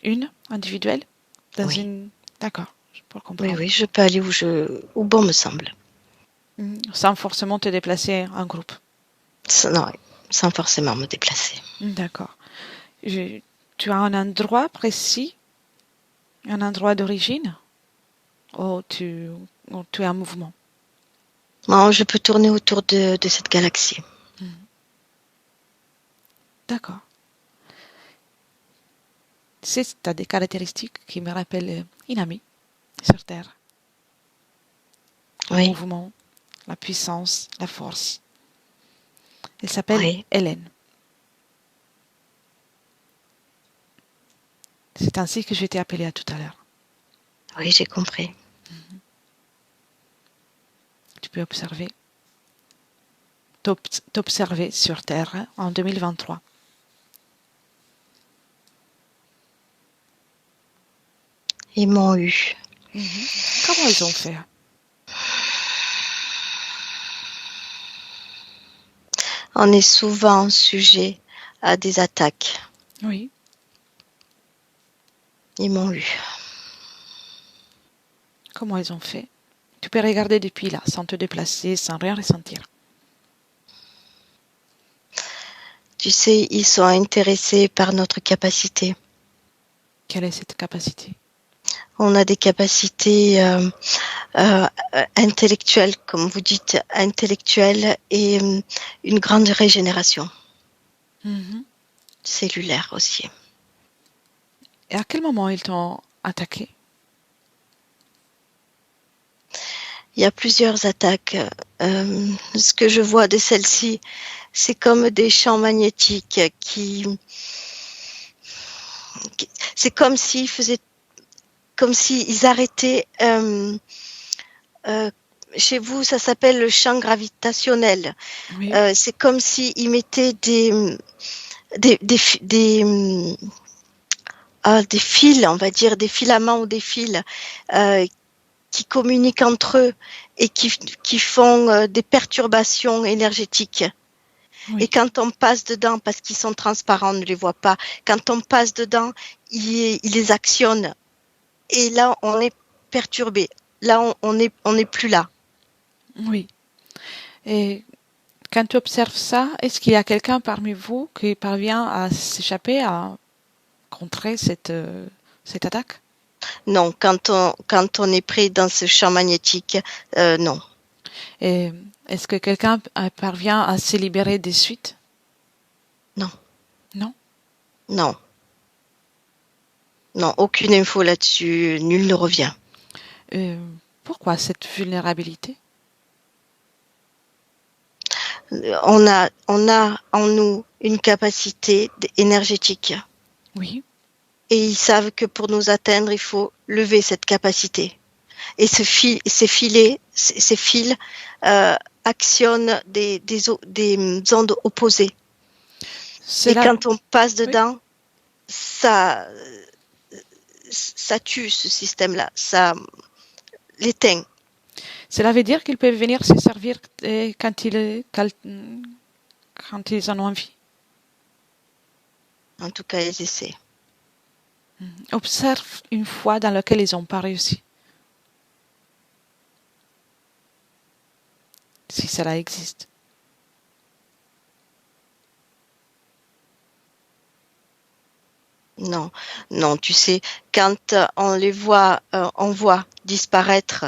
une individuelle dans Oui. une... D'accord, pour Oui, comprendre. oui, je peux aller où bon me semble. Sans forcément te déplacer en groupe. Non, sans forcément me déplacer. D'accord. Tu as un endroit précis, un endroit d'origine, où tu es en mouvement. Non, je peux tourner autour de cette galaxie. D'accord. Tu as des caractéristiques qui me rappellent une amie sur Terre. Le Oui, mouvement, la puissance, la force. Elle s'appelle oui, Hélène. C'est ainsi que je t'ai appelé à tout à l'heure. oui, j'ai compris. Tu peux t'observer sur Terre en 2023. Ils m'ont eu. Comment ils ont fait? On est souvent sujet à des attaques. Oui. Ils m'ont eu. Comment ils ont fait? Tu peux regarder depuis là, sans te déplacer, sans rien ressentir. Tu sais, ils sont intéressés par notre capacité. Quelle est cette capacité? On a des capacités euh, intellectuelles, comme vous dites, intellectuelles et une grande régénération cellulaire aussi. Et à quel moment ils t'ont attaqué? Il y a plusieurs attaques. Ce que je vois de celle-ci, c'est comme des champs magnétiques c'est comme s'ils faisaient, comme s'ils arrêtaient. Chez vous, ça s'appelle le champ gravitationnel. Oui. C'est comme s'ils mettaient des des fils, on va dire, des filaments ou des fils qui communiquent entre eux et qui font des perturbations énergétiques. Oui. Et quand on passe dedans, parce qu'ils sont transparents, on ne les voit pas, quand on passe dedans, ils les actionnent. Et là, on est perturbé. Là, on n'est plus là. Oui. Et quand tu observes ça, est-ce qu'il y a quelqu'un parmi vous qui parvient à s'échapper, à contrer cette attaque? Non, quand on est pris dans ce champ magnétique, non. Et est-ce que quelqu'un parvient à se libérer des suites? Non. Non? Non. Non, aucune info là-dessus, nul ne revient. Pourquoi cette vulnérabilité? On a en nous une capacité énergétique. Oui. Et ils savent que pour nous atteindre, il faut lever cette capacité. Et ces fils actionnent des ondes opposées. Et quand on passe dedans, ça tue ce système-là, ça l'éteint. Cela veut dire qu'ils peuvent venir se servir quand ils en ont envie. En tout cas, ils essaient. Observe une fois dans laquelle ils n'ont pas réussi. Si cela existe. Non, non, tu sais, quand on les voit, on voit disparaître,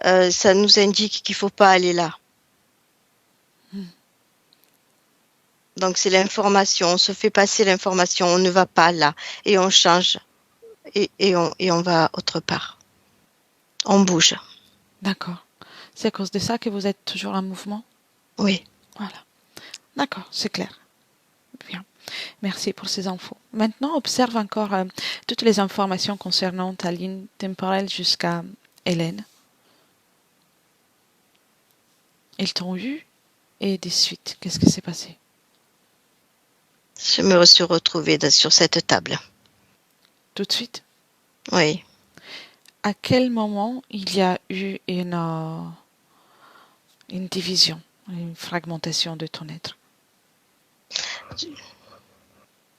ça nous indique qu'il ne faut pas aller là. Donc c'est l'information, on se fait passer l'information, on ne va pas là et on change et on va autre part. On bouge. D'accord. C'est à cause de ça que vous êtes toujours en mouvement? Oui. Voilà. D'accord, c'est clair. Bien. Merci pour ces infos. Maintenant, observe encore toutes les informations concernant ta ligne temporelle jusqu'à Hélène. Ils t'ont eu et des suites. Qu'est-ce qui s'est passé? Je me suis retrouvée sur cette table. Tout de suite? Oui. À quel moment il y a eu une division, une fragmentation de ton être?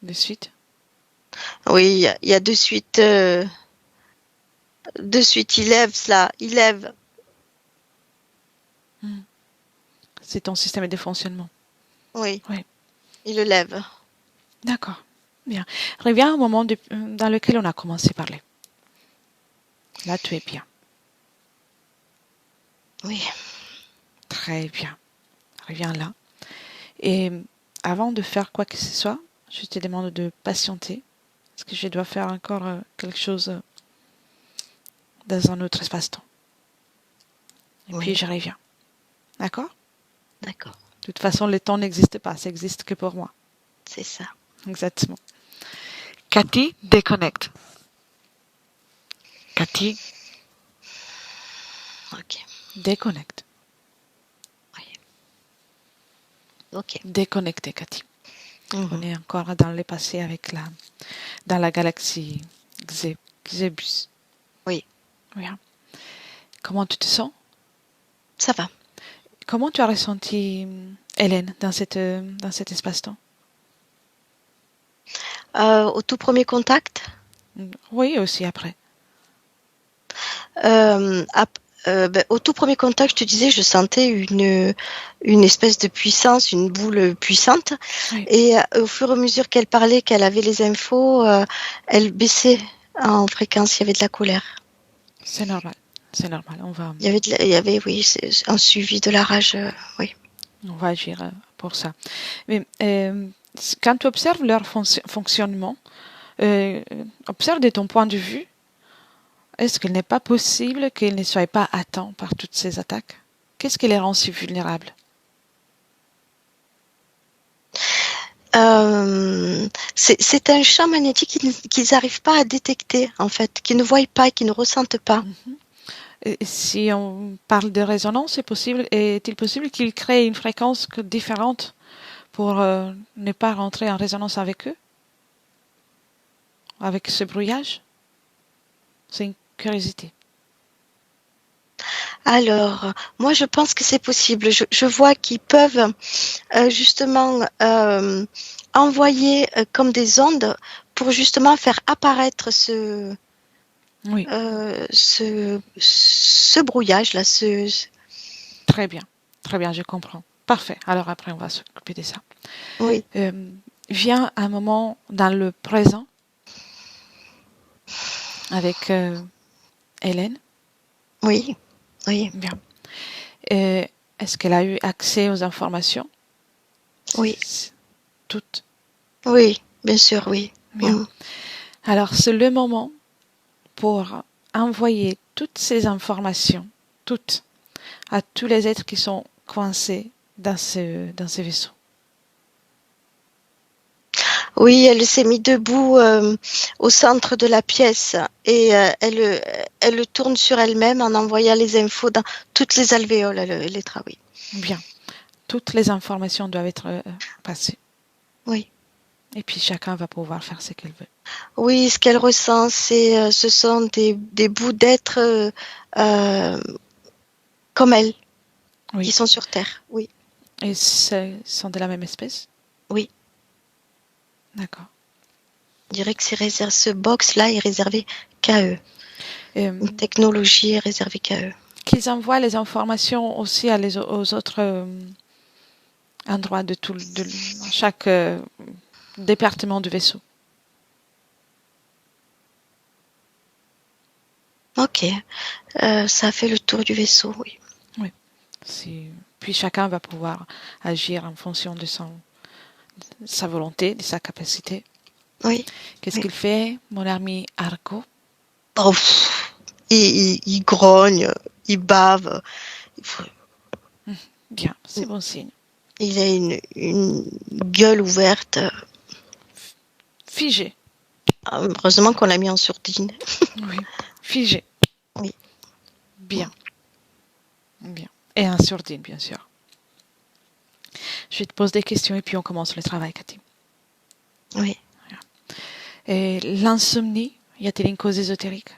De suite? Oui, il y a de suite, il lève cela, il lève. C'est ton système de fonctionnement. Oui. Oui. Il le lève. D'accord. Bien. Reviens au moment dans lequel on a commencé à parler. Là, tu es bien. Oui. Très bien. Reviens là. Et avant de faire quoi que ce soit, je te demande de patienter. Parce que je dois faire encore quelque chose dans un autre espace-temps. Et puis, Oui. je reviens. D'accord? D'accord. De toute façon, le temps n'existe pas. Ça existe que pour moi. C'est ça. Exactement. Cathy, déconnecte. Cathy, Ok. déconnecte. Oui. Ok. Déconnectez, Cathy. Mhm. On est encore dans le passé avec dans la galaxie Xébus. Oui. Oui. Comment tu te sens? Ça va. Comment tu as ressenti Hélène dans cet espace-temps? Au tout premier contact, Oui, aussi après. au tout premier contact, je te disais, je sentais une espèce de puissance, une boule puissante. Oui, Et au fur et à mesure qu'elle parlait, qu'elle avait les infos, elle baissait en fréquence. Il y avait de la colère. c'est normal. C'est normal. Il y avait, oui, un suivi de la rage. Oui. On va agir pour ça. Mais quand tu observes leur fonctionnement, observe de ton point de vue, est-ce qu'il n'est pas possible qu'ils ne soient pas atteints par toutes ces attaques? Qu'est-ce qui les rend si vulnérables? C'est un champ magnétique qu'ils n'arrivent pas à détecter, en fait, qu'ils ne voient pas, qu'ils ne ressentent pas. Et si on parle de résonance, est-il possible qu'ils créent une fréquence différente pour ne pas rentrer en résonance avec eux, avec ce brouillage? C'est une curiosité. Alors, moi, je pense que c'est possible. Je vois qu'ils peuvent justement envoyer comme des ondes pour justement faire apparaître Oui, ce brouillage-là. très bien. Très bien, je comprends. Parfait. Alors après, on va s'occuper de ça. Oui, Viens un moment dans le présent avec Hélène. oui, oui, Bien. Est-ce qu'elle a eu accès aux informations? oui, Toutes. oui, bien sûr, oui. Bien. Alors, c'est le moment pour envoyer toutes ces informations, toutes, à tous les êtres qui sont coincés dans ce vaisseau. Oui, elle s'est mise debout au centre de la pièce et elle le tourne sur elle-même en envoyant les infos dans toutes les alvéoles. Les oui. Bien. Toutes les informations doivent être passées. Oui. Et puis chacun va pouvoir faire ce qu'il veut. Oui, ce qu'elle ressent, ce sont des bouts d'êtres comme elle, Oui. qui sont sur Terre. Oui. Et ce sont de la même espèce? Oui. D'accord. Je dirais que ce box-là est réservé qu'à eux. Une technologie est réservée qu'à eux. Qu'ils envoient les informations aussi aux autres endroits de chaque département du vaisseau. Ok. Ça a fait le tour du vaisseau, oui. Oui. Puis chacun va pouvoir agir en fonction sa volonté, de sa capacité. Oui. Qu'est-ce Oui. qu'il fait, mon ami Argo? Oh, il grogne, il bave. Bien, c'est bon signe. Il a une gueule ouverte. Figé. Heureusement qu'on l'a mis en sourdine. Oui, figé. Oui. Bien. Bien. Et en sourdine, bien sûr. Je te pose des questions et puis on commence le travail, Cathy. Oui. Et l'insomnie, y a-t-il une cause ésotérique?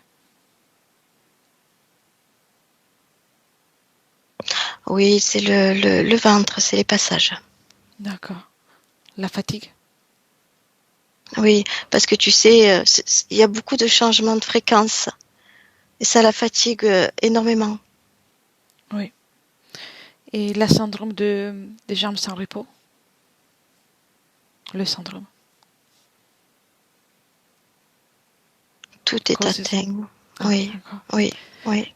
Oui, c'est le ventre, c'est les passages. D'accord. La fatigue? Oui, parce que tu sais, il y a beaucoup de changements de fréquence. Et ça la fatigue énormément. Oui. Et la syndrome des jambes sans repos? Le syndrome. Tout est Cause atteint. Ah, Oui, d'accord. oui, oui.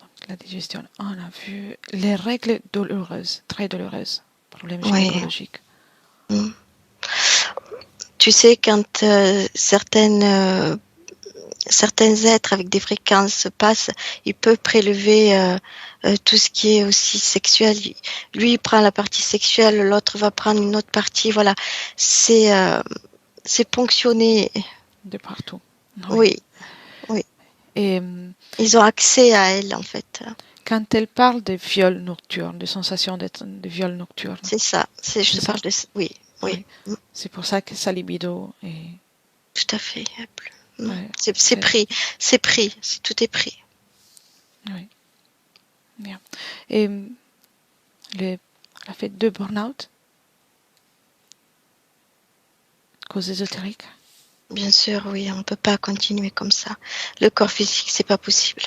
Donc, la digestion, on a vu. Les règles douloureuses, très douloureuses. Problèmes Oui. gynécologiques. Mm. Tu sais, quand certains êtres avec des fréquences passent, il peut prélever tout ce qui est aussi sexuel. Lui, il prend la partie sexuelle, l'autre va prendre une autre partie. Voilà, c'est ponctionné. De partout. Oui. Oui, oui. Et Ils ont accès à elle, en fait. quand elle parle de viol nocturne, de sensation de viol nocturne, C'est ça. Je c'est te ça? parle de. Oui, oui. Oui. C'est pour ça que sa libido est. Tout à fait. Ouais, C'est pris. C'est pris. Tout est pris. Oui. Bien. Et elle a fait 2 burn-out, cause ésotérique. Bien sûr, oui, on ne peut pas continuer comme ça. Le corps physique, c'est pas possible.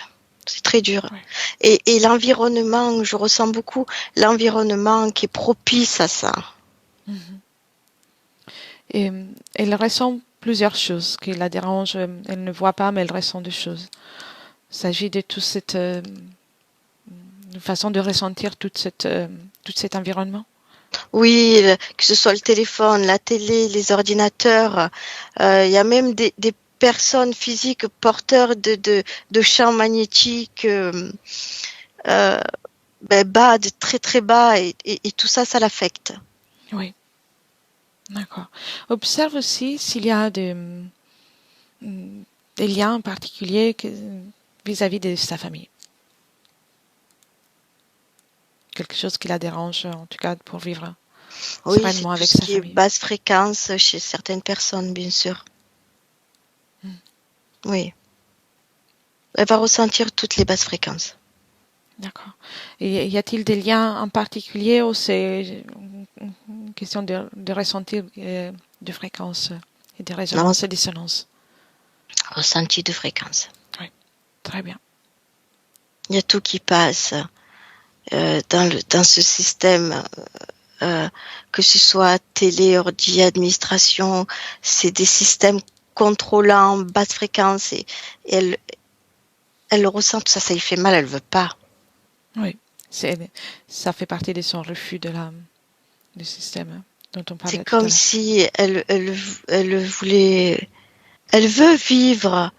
C'est très dur. Oui. Et l'environnement, je ressens beaucoup l'environnement qui est propice à ça. Mhm. Et elle ressent plusieurs choses qui la dérangent. Elle ne voit pas, mais elle ressent des choses. Il s'agit de toute cette façon de ressentir tout cet environnement. Oui, que ce soit le téléphone, la télé, les ordinateurs, il y a même des personnes physiques porteurs de champs magnétiques euh, bas, de très très bas, et tout ça, ça l'affecte. Oui, d'accord. Observe aussi s'il y a des liens particuliers vis-à-vis de sa famille. Quelque chose qui la dérange, en tout cas, pour vivre Oui, c'est sereinement tout avec ce sa qui est famille. basse fréquence chez certaines personnes, bien sûr. Mm. Oui. Elle va ressentir toutes les basses fréquences. D'accord. Et y a-t-il des liens en particulier ou c'est une question de ressentir de fréquences et de Non, résonances et dissonances? ressenti de fréquence. Oui, très bien. Il y a tout qui passe dans ce système, que ce soit télé, ordi, administration, c'est des systèmes contrôlants, basse fréquence, et elle le ressent, tout ça, ça lui fait mal, elle veut pas. Oui, ça fait partie de son refus du système dont on C'est parlait tout à comme l'heure. si elle voulait, elle veut vivre,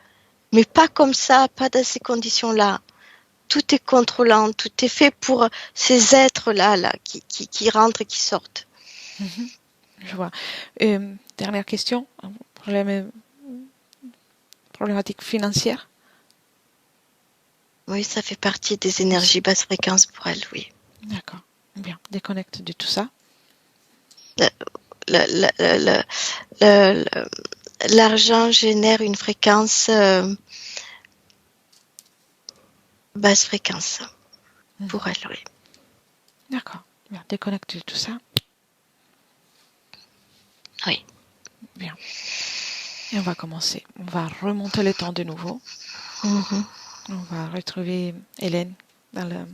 mais pas comme ça, pas dans ces conditions-là. Tout est contrôlant, tout est fait pour ces êtres-là qui rentrent et qui sortent. Mhm, je vois. Dernière question, problématique financière. Oui, ça fait partie des énergies basse fréquence pour elle, oui. D'accord, bien. Déconnecte de tout ça. Le- le- le- le- L'argent génère une fréquence basse fréquence Mhm, pour elle, oui. d'accord, bien. Déconnecte de tout ça. Oui. Bien. Et on va commencer. On va remonter le temps de nouveau. Mhm. On va retrouver Hélène dans,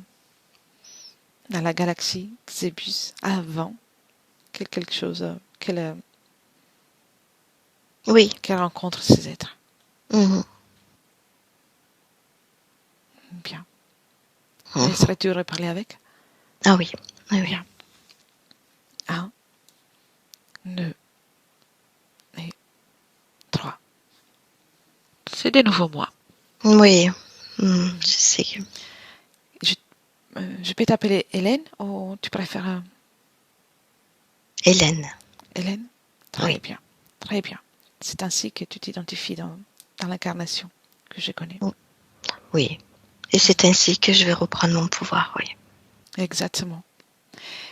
dans la galaxie Xébus avant quelque chose Oui. qu'elle rencontre ces êtres. Mhm. Bien. Mhm. Laisserais-tu reparler avec? Ah oui. Oui, oui. Bien. 1, 2 et 3. C'est de nouveau moi. Oui, je sais. Je peux t'appeler Hélène ou tu préfères Hélène. Hélène? Très Oui. bien, très bien. C'est ainsi que tu t'identifies dans l'incarnation que je connais. Oui. Et c'est ainsi que je vais reprendre mon pouvoir, oui. Exactement.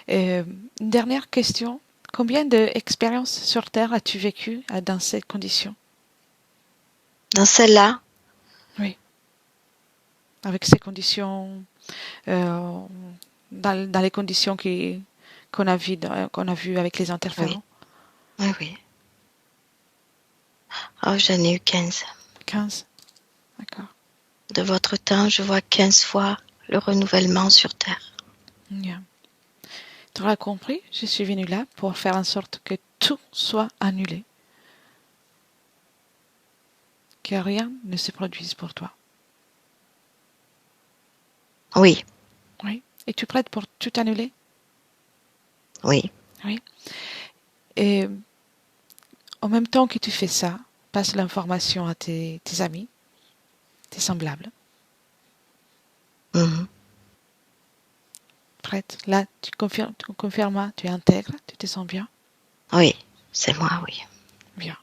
Une dernière question. Combien d'expériences sur Terre as-tu vécu dans ces conditions? Dans celle-là, Oui. Avec ces conditions, euh, dans les conditions qu'on a vues avec les interférents? oui, oui. Oh, j'en ai eu 15. 15. D'accord. De votre temps, je vois 15 fois le renouvellement sur Terre. Bien. Tu auras compris, je suis venue là pour faire en sorte que tout soit annulé. Que rien ne se produise pour toi. Oui, Oui. Es-tu prête pour tout annuler? oui, Oui. Et en même temps que tu fais ça, passe l'information à tes amis, tes semblables. mhm, Prête? Là, tu confirmes, tu intègres, tu te sens bien? oui, c'est moi, oui. Bien.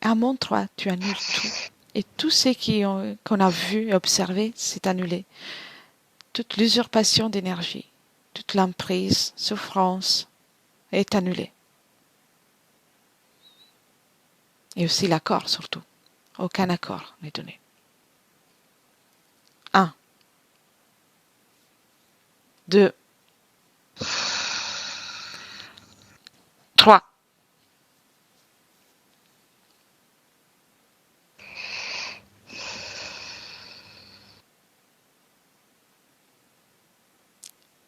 À mon 3, tu annules tout. Et tout ce qu'on a vu et observé, c'est annulé. Toute l'usurpation d'énergie, toute l'emprise, souffrance est annulée. Et aussi l'accord, surtout. Aucun accord n'est donné. 1, 2, 3.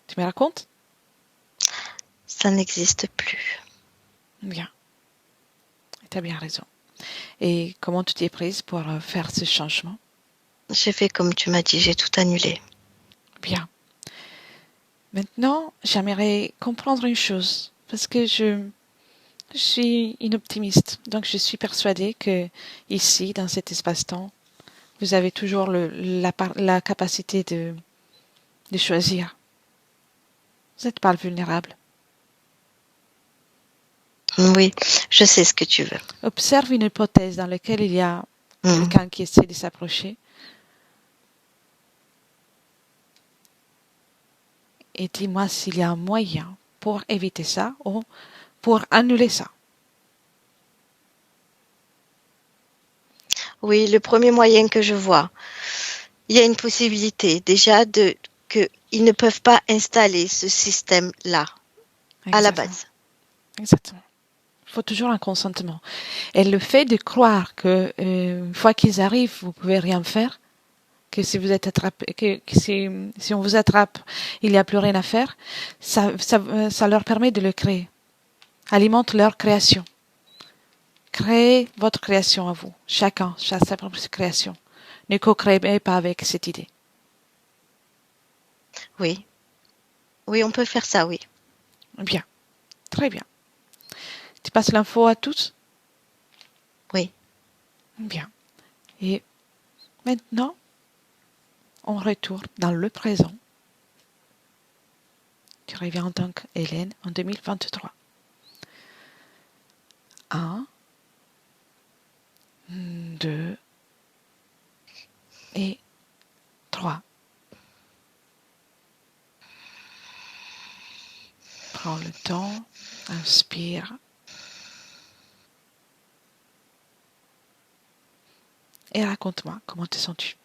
Tu me racontes? Ça n'existe plus. Bien. Tu as bien raison. Et comment tu t'es prise pour faire ce changement? J'ai fait comme tu m'as dit, j'ai tout annulé. Bien. Maintenant, j'aimerais comprendre une chose. Parce que je suis une optimiste. Donc, je suis persuadée que ici, dans cet espace-temps, vous avez toujours la capacité de choisir. Vous n'êtes pas vulnérable. Oui, je sais ce que tu veux. Observe une hypothèse dans laquelle il y a Mhm. quelqu'un qui essaie de s'approcher. Et dis-moi s'il y a un moyen pour éviter ça ou pour annuler ça. Oui, le premier moyen que je vois, il y a une possibilité déjà qu'ils ne peuvent pas installer ce système-là à la Exactement. base. Exactement. Il faut toujours un consentement. Et le fait de croire que une fois qu'ils arrivent, vous pouvez rien faire, que si vous êtes attrapé, que si on vous attrape, il n'y a plus rien à faire, ça leur permet de le créer. Alimente leur création. Créez votre création à vous. Chacun sa propre création. Ne co-créez pas avec cette idée. Oui, oui, on peut faire ça, oui. Bien. Très bien. Tu passes l'info à tous? Oui. Bien. Et maintenant, on retourne dans le présent. Tu reviens en tant qu'Hélène en 2023. 1, 2 et 3. Prends le temps, inspire. Et raconte-moi, comment te sens-tu?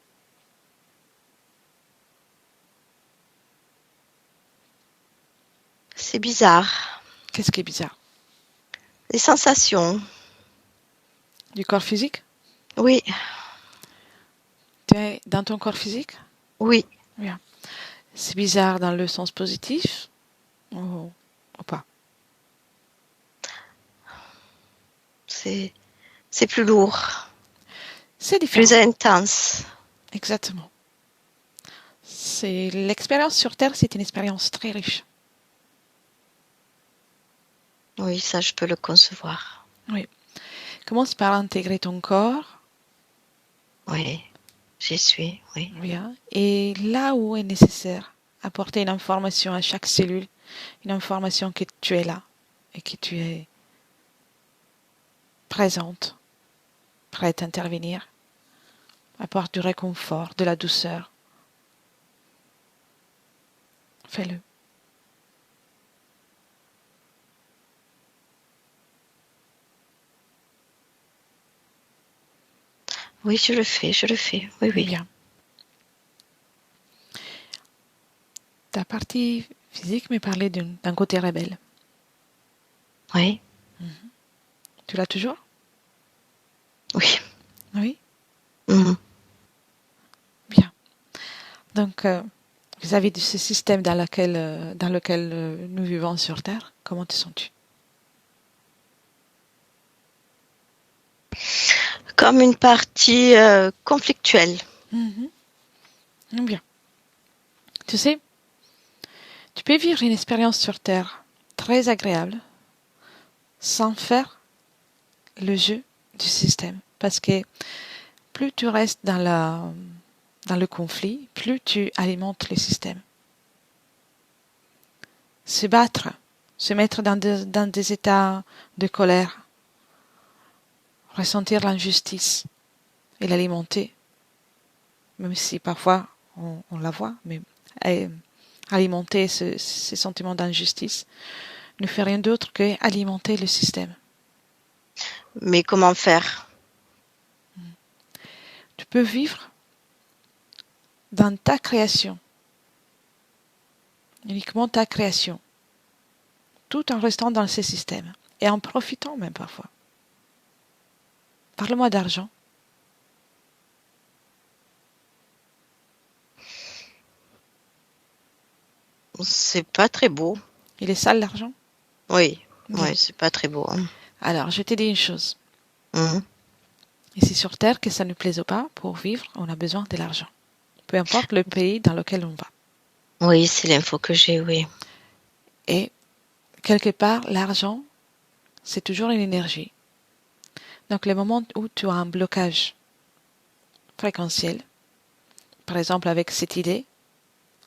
C'est bizarre. Qu'est-ce qui est bizarre? Les sensations. Du corps physique? Oui, Tu es dans ton corps physique? oui. Bien. C'est bizarre dans le sens positif ou pas? C'est plus lourd, C'est plus différent. intense. Exactement. L'expérience sur Terre, c'est une expérience très riche. Oui, ça, je peux le concevoir. Oui. Commence par intégrer ton corps, Oui, j'y suis, oui. bien, et là où est nécessaire, apporter une information à chaque cellule, une information que tu es là et que tu es présente, prête à intervenir, apporte du réconfort, de la douceur. Fais-le. Oui, je le fais, oui, oui. Bien. Ta partie physique me parlait d'un côté rebelle. Oui, Tu l'as toujours? oui. Oui. Mhm. Bien. Donc, vis-à-vis de ce système dans lequel nous vivons sur Terre, comment te sens-tu? Comme une partie conflictuelle. Mhm. Bien. Tu sais, tu peux vivre une expérience sur Terre très agréable sans faire le jeu du système. Parce que plus tu restes dans le conflit, plus tu alimentes le système. Se battre, se mettre dans des états de colère, ressentir l'injustice et l'alimenter, même si parfois on la voit, mais alimenter ces sentiments d'injustice ne fait rien d'autre qu'alimenter le système. Mais comment faire? Tu peux vivre dans ta création, uniquement ta création, tout en restant dans ces systèmes et en profitant même parfois. Parle-moi d'argent. C'est pas très beau. Il est sale l'argent? Oui, Bien. oui, c'est pas très beau. Hein. Alors, je te dis une chose. Mhm. Ici sur Terre, que ça ne plaise ou pas, pour vivre, on a besoin de l'argent. Peu importe le pays dans lequel on va. Oui, c'est l'info que j'ai, oui. Et quelque part, l'argent, c'est toujours une énergie. Donc, le moment où tu as un blocage fréquentiel, par exemple avec cette idée,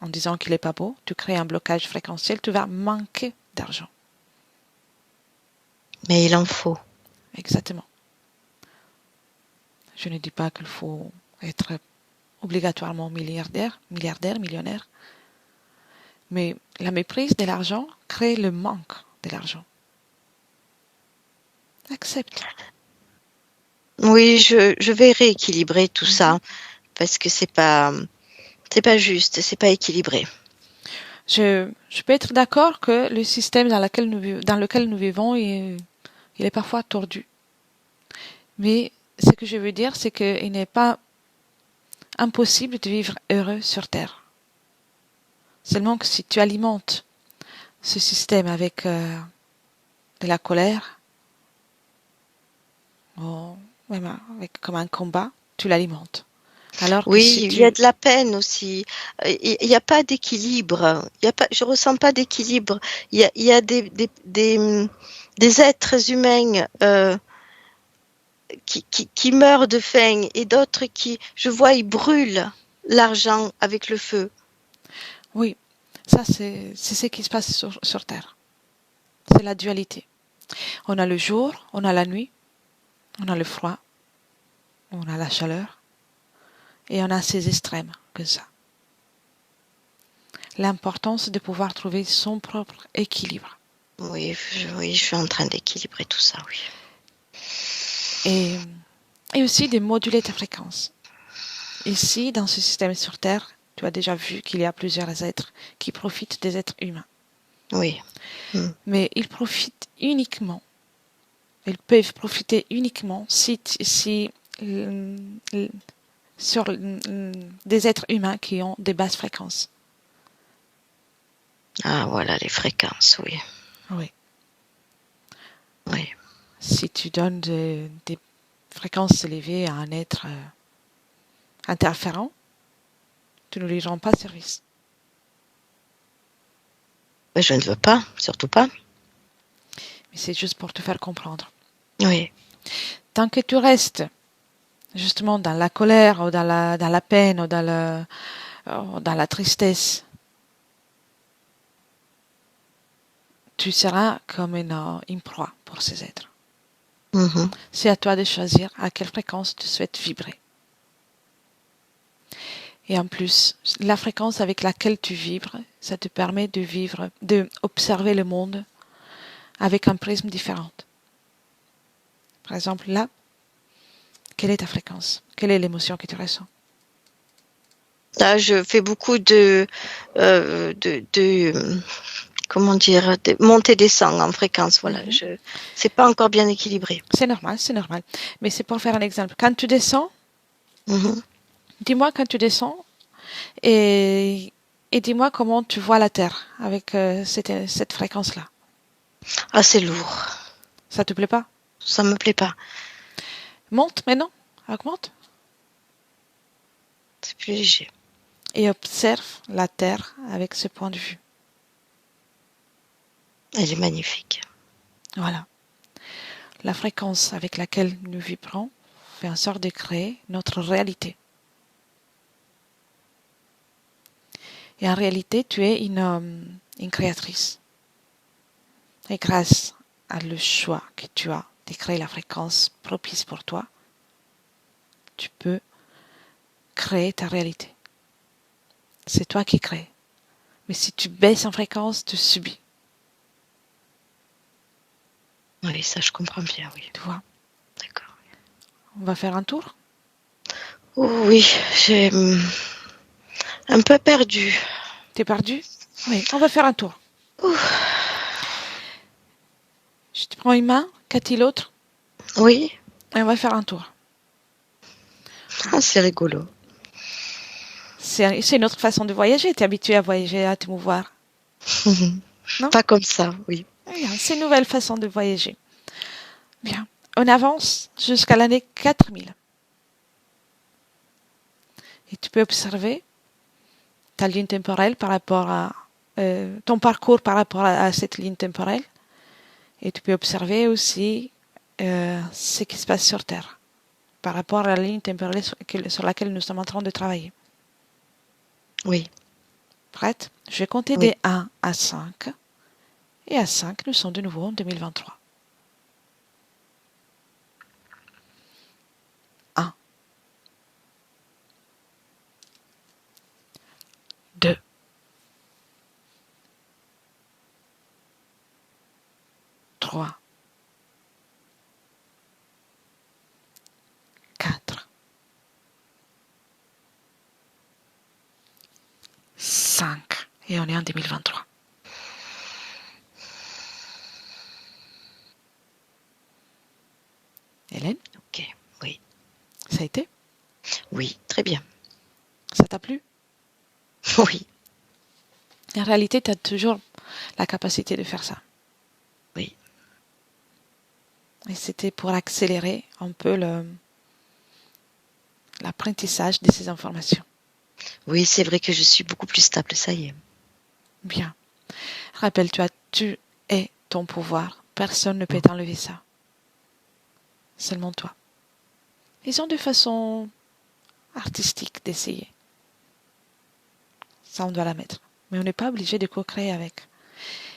en disant qu'il n'est pas beau, tu crées un blocage fréquentiel, tu vas manquer d'argent. Mais il en faut. Exactement. Je ne dis pas qu'il faut être obligatoirement millionnaire, millionnaire, mais la méprise de l'argent crée le manque de l'argent. Accepte. Oui, je vais rééquilibrer tout ça parce que c'est pas juste, c'est pas équilibré. Je peux être d'accord que le système dans lequel nous vivons, il est parfois tordu. Mais ce que je veux dire, c'est qu'il n'est pas impossible de vivre heureux sur Terre. Seulement que si tu alimentes ce système avec de la colère, ou même comme un combat, tu l'alimentes. Alors que Oui, si il y a tu... de la peine aussi. Il n'y a pas d'équilibre. Je ressens pas d'équilibre. Il y a des êtres humains qui meurent de faim et d'autres qui, je vois, ils brûlent l'argent avec le feu. Oui, ça c'est ce qui se passe sur Terre. C'est la dualité. On a le jour, on a la nuit, on a le froid, on a la chaleur, et on a ces extrêmes que ça. L'importance de pouvoir trouver son propre équilibre. Oui, oui, je suis en train d'équilibrer tout ça, oui. Et, et aussi de moduler ta fréquence. Ici, dans ce système sur Terre, tu as déjà vu qu'il y a plusieurs êtres qui profitent des êtres humains. Oui. Mais ils profitent uniquement, ils peuvent profiter uniquement sur des êtres humains qui ont des basses fréquences. Ah, voilà, les fréquences, oui. Oui. Oui. Si tu donnes des fréquences élevées à un être interférent, tu ne lui rends pas service. Mais je ne veux pas, surtout pas. Mais c'est juste pour te faire comprendre. Oui. Tant que tu restes justement dans la colère ou dans la peine ou dans la tristesse, tu seras comme une proie pour ces êtres. Mhm. C'est à toi de choisir à quelle fréquence tu souhaites vibrer. Et en plus, la fréquence avec laquelle tu vibres, ça te permet de vivre, de observer le monde avec un prisme différent. Par exemple, là, quelle est ta fréquence? Quelle est l'émotion que tu ressens? Là, je fais beaucoup de comment dire, de montée descend en fréquence. Voilà, c'est pas encore bien équilibré. C'est normal, c'est normal. Mais c'est pour faire un exemple. Quand tu descends, Mhm. dis-moi quand tu descends et, et dis-moi comment tu vois la Terre avec cette fréquence-là. Ah, c'est lourd. Ça te plaît pas? Ça me plaît pas. Monte maintenant, augmente C'est plus léger. et observe la Terre avec ce point de vue. Elle est magnifique. Voilà. La fréquence avec laquelle nous vibrons fait en sorte de créer notre réalité. Et en réalité, tu es une créatrice. Et grâce à le choix que tu as de créer la fréquence propice pour toi, tu peux créer ta réalité. C'est toi qui crées. Mais si tu baisses en fréquence, tu subis. Oui, ça, je comprends bien, oui. Tu vois? D'accord. On va faire un tour? Oui, j'ai un peu perdu. T'es perdu? Oui, on va faire un tour. Je te prends une main, Cathy l'autre, Oui, et on va faire un tour. ah, c'est rigolo. C'est une autre façon de voyager. Tu es habitué à voyager, à te mouvoir. Non? Pas comme ça, oui. Bien, c'est une nouvelle façon de voyager. Bien. On avance jusqu'à l'année 4000. Et tu peux observer ta ligne temporelle par rapport à ton parcours par rapport à cette ligne temporelle. Et tu peux observer aussi ce qui se passe sur Terre par rapport à la ligne temporelle sur laquelle nous sommes en train de travailler. Oui, Prête? Je vais compter oui. des 1 à 5. Et à 5, nous sommes de nouveau en 2023. 1, 2, 3, 4, 5. Et on est en 2023. Hélène, Ok, oui. ça a été? Oui, très bien. Ça t'a plu? Oui, En réalité, tu as toujours la capacité de faire ça. oui. Et c'était pour accélérer un peu l'apprentissage de ces informations. Oui, c'est vrai que je suis beaucoup plus stable, ça y est. Bien. Rappelle-toi, tu es ton pouvoir. Personne ne peut t'enlever ça. Seulement toi. Ils ont de façon artistique d'essayer. Ça, on doit la mettre. Mais on n'est pas obligé de co-créer avec.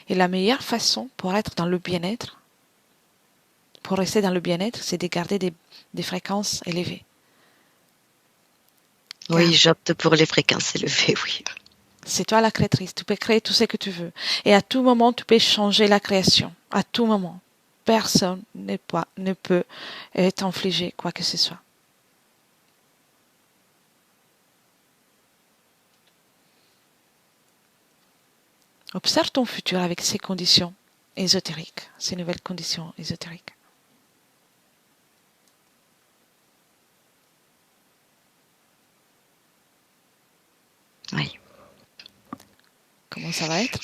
Et la meilleure façon pour être dans le bien-être, pour rester dans le bien-être, c'est de garder des fréquences élevées. Oui, j'opte pour les fréquences élevées, oui. C'est toi la créatrice. Tu peux créer tout ce que tu veux. Et à tout moment, tu peux changer la création. À tout moment. Personne ne peut t'infliger quoi que ce soit. Observe ton futur avec ces conditions ésotériques, ces nouvelles conditions ésotériques. Oui. Comment ça va être?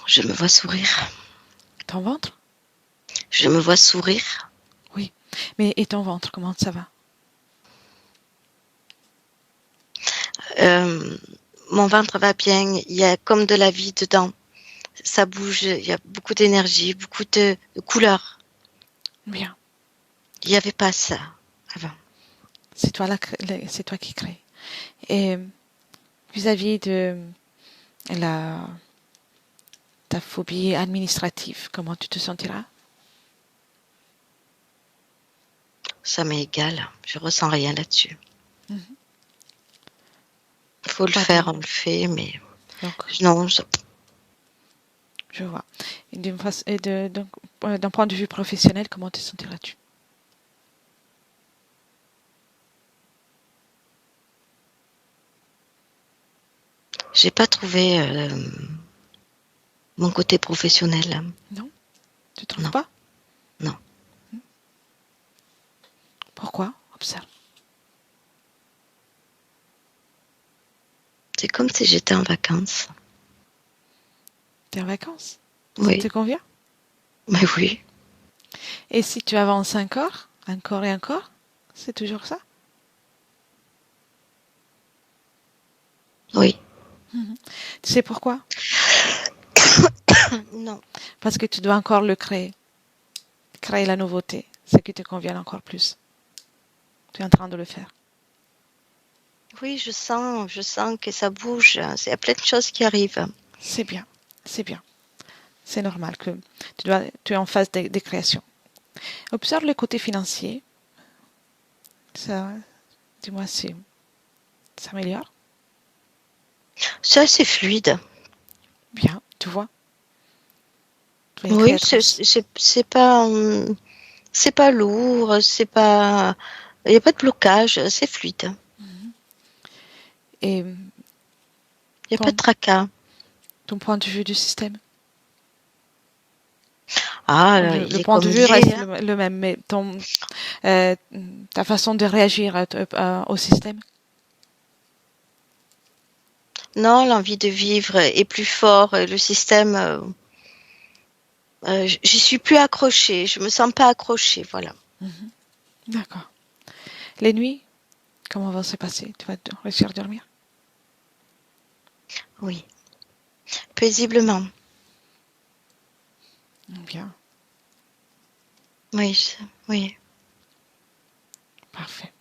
Je me vois sourire. Ton ventre? Je me vois sourire. Oui. Mais et ton ventre, comment ça va? Mon ventre va bien. Il y a comme de la vie dedans. Ça bouge, il y a beaucoup d'énergie, beaucoup de couleurs. Bien. Il n'y avait pas ça avant. C'est toi, c'est toi qui crée. Et vis-à-vis de la, ta phobie administrative, comment tu te sentiras? Ça m'est égal, je ressens rien là-dessus. Mhm. Faut le Pas faire, de- on le fait, mais Donc, non, je vois. Donc, d'un point de vue professionnel, comment te sentiras-tu? j'ai pas trouvé mon côté professionnel. Non? Tu trouves Non, pas? non. Pourquoi? Observe. C'est comme si j'étais en vacances. T'es en vacances? Ça te Oui, convient? mais oui, Et si tu avances encore et encore, c'est toujours ça? oui. Mhm. Tu sais pourquoi? Non. Parce que tu dois encore le créer la nouveauté, ce qui te convient encore plus. Tu es en train de le faire. Oui, je sens que ça bouge. Il y a plein de choses qui arrivent. C'est bien, c'est bien. C'est normal que tu es en phase de création. Observe le côté financier. Ça, dis-moi si ça s'améliore. C'est assez fluide. Bien, tu vois. Tu es une Oui, créatrice. c'est pas lourd, c'est pas, il n'y a pas de blocage, c'est fluide. Et Il n'y a pas de ton, tracas. ton point de vue du système. Ah, là, Le il est point de comme vue il est, reste hein. le même, mais euh, ta façon de réagir au système. Non, l'envie de vivre est plus fort. Le système, j'y suis plus accrochée. Je me sens pas accrochée, voilà. Mhm. D'accord. Les nuits, comment vont se passer? Tu vas réussir à dormir? Oui, paisiblement. Bien, Oui, oui. parfait.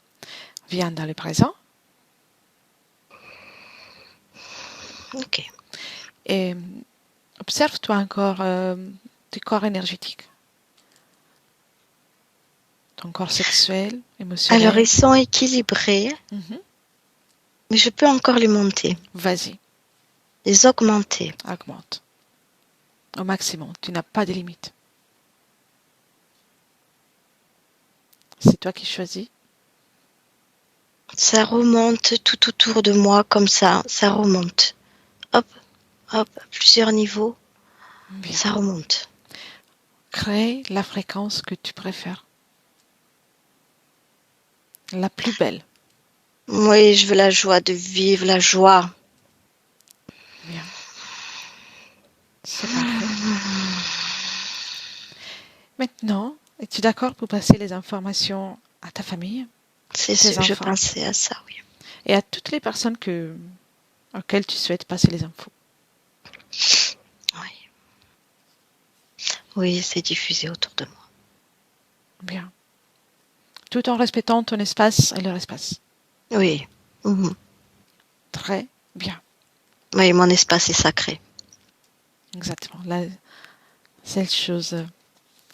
Viens dans le présent Ok. et observe-toi encore tes corps énergétiques, ton corps sexuel, Alors, émotionnel. ils sont équilibrés, Mhm. mais je peux encore les monter, Vas-y, les augmenter. augmente au maximum. Tu n'as pas de limite. C'est toi qui choisis. Ça remonte tout autour de moi comme ça remonte. Hop, hop, à plusieurs niveaux, Bien. ça remonte. Crée la fréquence que tu préfères, la plus belle. Oui, je veux la joie de vivre, la joie. Bien, c'est parfait. Maintenant, es-tu d'accord pour passer les informations à ta famille, C'est tes sûr, je enfants pensais à ça, oui. et à toutes les personnes auxquelles tu souhaites passer les infos? Oui, oui, c'est diffusé autour de moi. Bien. Tout en respectant ton espace et leur espace. Oui. Mhm. Très bien. Oui, mon espace est sacré. Exactement. La seule chose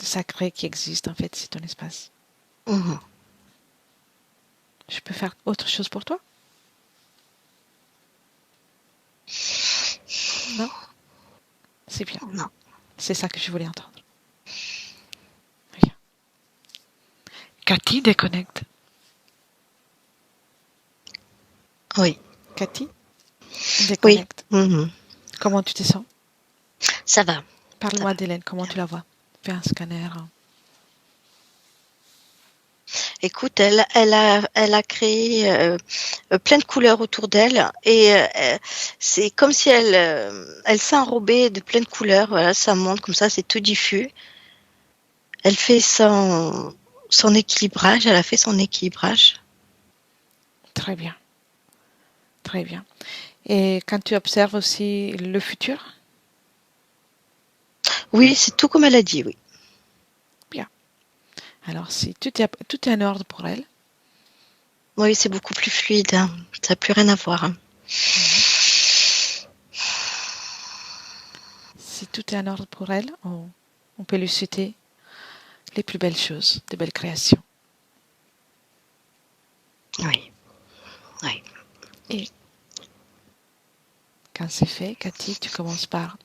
sacrée qui existe, en fait, c'est ton espace. Mhm. Je peux faire autre chose pour toi? Non? C'est bien. Non. C'est ça que je voulais entendre. Bien. Cathy déconnecte. Oui. Cathy Oui. déconnecte. Mhm. Comment tu te sens? Ça va. Ça Parle-moi va. d'Hélène. Comment tu la vois? Fais un scanner. Écoute, elle a créé plein de couleurs autour d'elle et c'est comme si elle s'enrobait de plein de couleurs. Voilà, ça monte comme ça, c'est tout diffus. Elle fait son équilibrage, elle a fait son équilibrage. Très bien. Très bien. Et quand tu observes aussi le futur, Oui, c'est tout comme elle a dit, oui. Bien. Alors, si tout est en ordre pour elle, Oui, c'est beaucoup plus fluide, hein. Ça n'a plus rien à voir, hein. si tout est en ordre pour elle, on peut lui citer les plus belles choses, des belles créations. Oui, oui. Et quand c'est fait, Cathy, tu commences par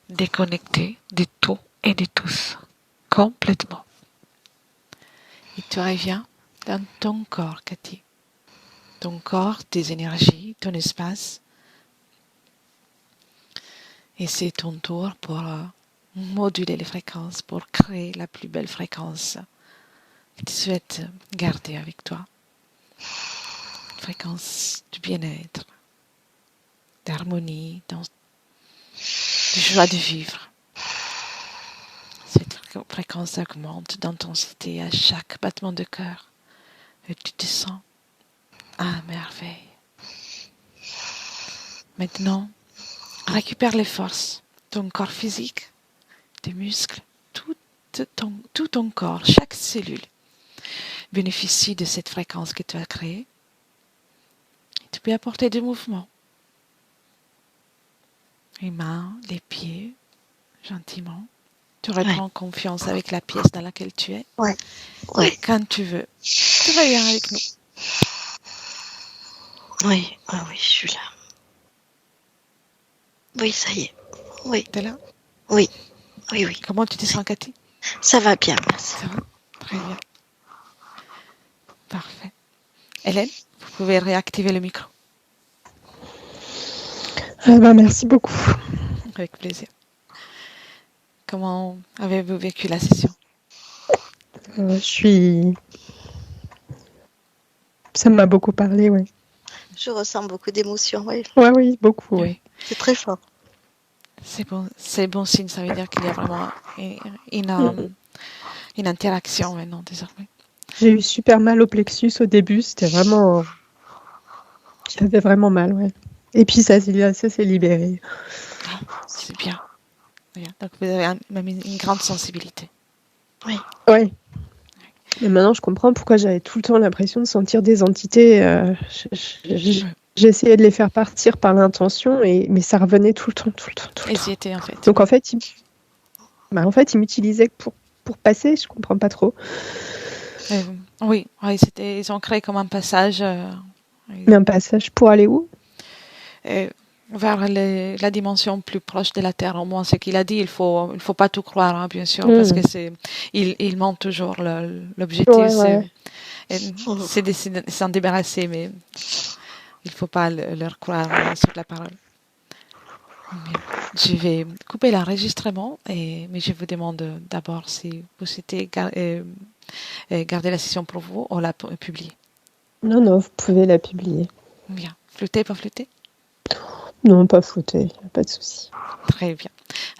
déconnecter de tout et de tous, complètement. Et tu reviens dans ton corps, Cathy. Ton corps, tes énergies, ton espace. Et c'est ton tour pour moduler les fréquences, pour créer la plus belle fréquence que tu souhaites garder avec toi. Une fréquence du bien-être, d'harmonie, de joie de vivre. Cette fréquence augmente d'intensité à chaque battement de cœur. Et tu te sens à merveille. Maintenant, récupère les forces, ton corps physique, tes muscles, tout ton corps, chaque cellule bénéficie de cette fréquence que tu as créée. Et tu peux apporter du mouvement. Les mains, les pieds, gentiment. Tu reprends confiance avec la pièce dans laquelle tu es. Ouais. Et quand tu veux, tu reviens avec nous. Oui, oui, je suis là. Oui, ça y est. Oui. T'es là? Oui. Oui. Comment tu te sens, Cathy? Ça va bien, merci. Ça va? Très bien. Parfait. Hélène, vous pouvez réactiver le micro. Merci beaucoup. Avec plaisir. Comment avez-vous vécu la session? Ça m'a beaucoup parlé, oui. Je ressens beaucoup d'émotions, oui. Oui, beaucoup, oui. C'est très fort. C'est bon signe, ça veut dire qu'il y a vraiment une interaction maintenant, désormais. J'ai eu super mal au plexus au début, c'était vraiment... J'avais vraiment mal, ouais. Et puis ça s'est libéré. Ah, c'est bien. Donc vous avez même une grande sensibilité. Oui. Oui. Et maintenant, je comprends pourquoi j'avais tout le temps l'impression de sentir des entités. J'essayais de les faire partir par l'intention, mais ça revenait tout le temps. Elles y étaient, en fait. Donc, en fait, ils m'utilisaient pour passer, je comprends pas trop. Oui, ils ont créé comme un passage. Mais un passage pour aller où? Vers la dimension plus proche de la Terre. Au moins, ce qu'il a dit, il faut pas tout croire, hein, bien sûr, parce que il ment toujours. L'objectif, c'est de s'en débarrasser, mais il faut pas leur croire sur la parole. Bien. Je vais couper l'enregistrement, mais je vous demande d'abord si vous souhaitez garder la session pour vous ou la publier. Non, vous pouvez la publier. Bien. Flouter, pas flouter? Non, pas flouter, pas de souci. Très bien.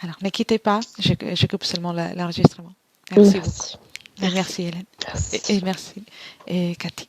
Alors, ne quittez pas, je coupe seulement l'enregistrement. Merci beaucoup. Merci Hélène. Merci. Et merci Cathy.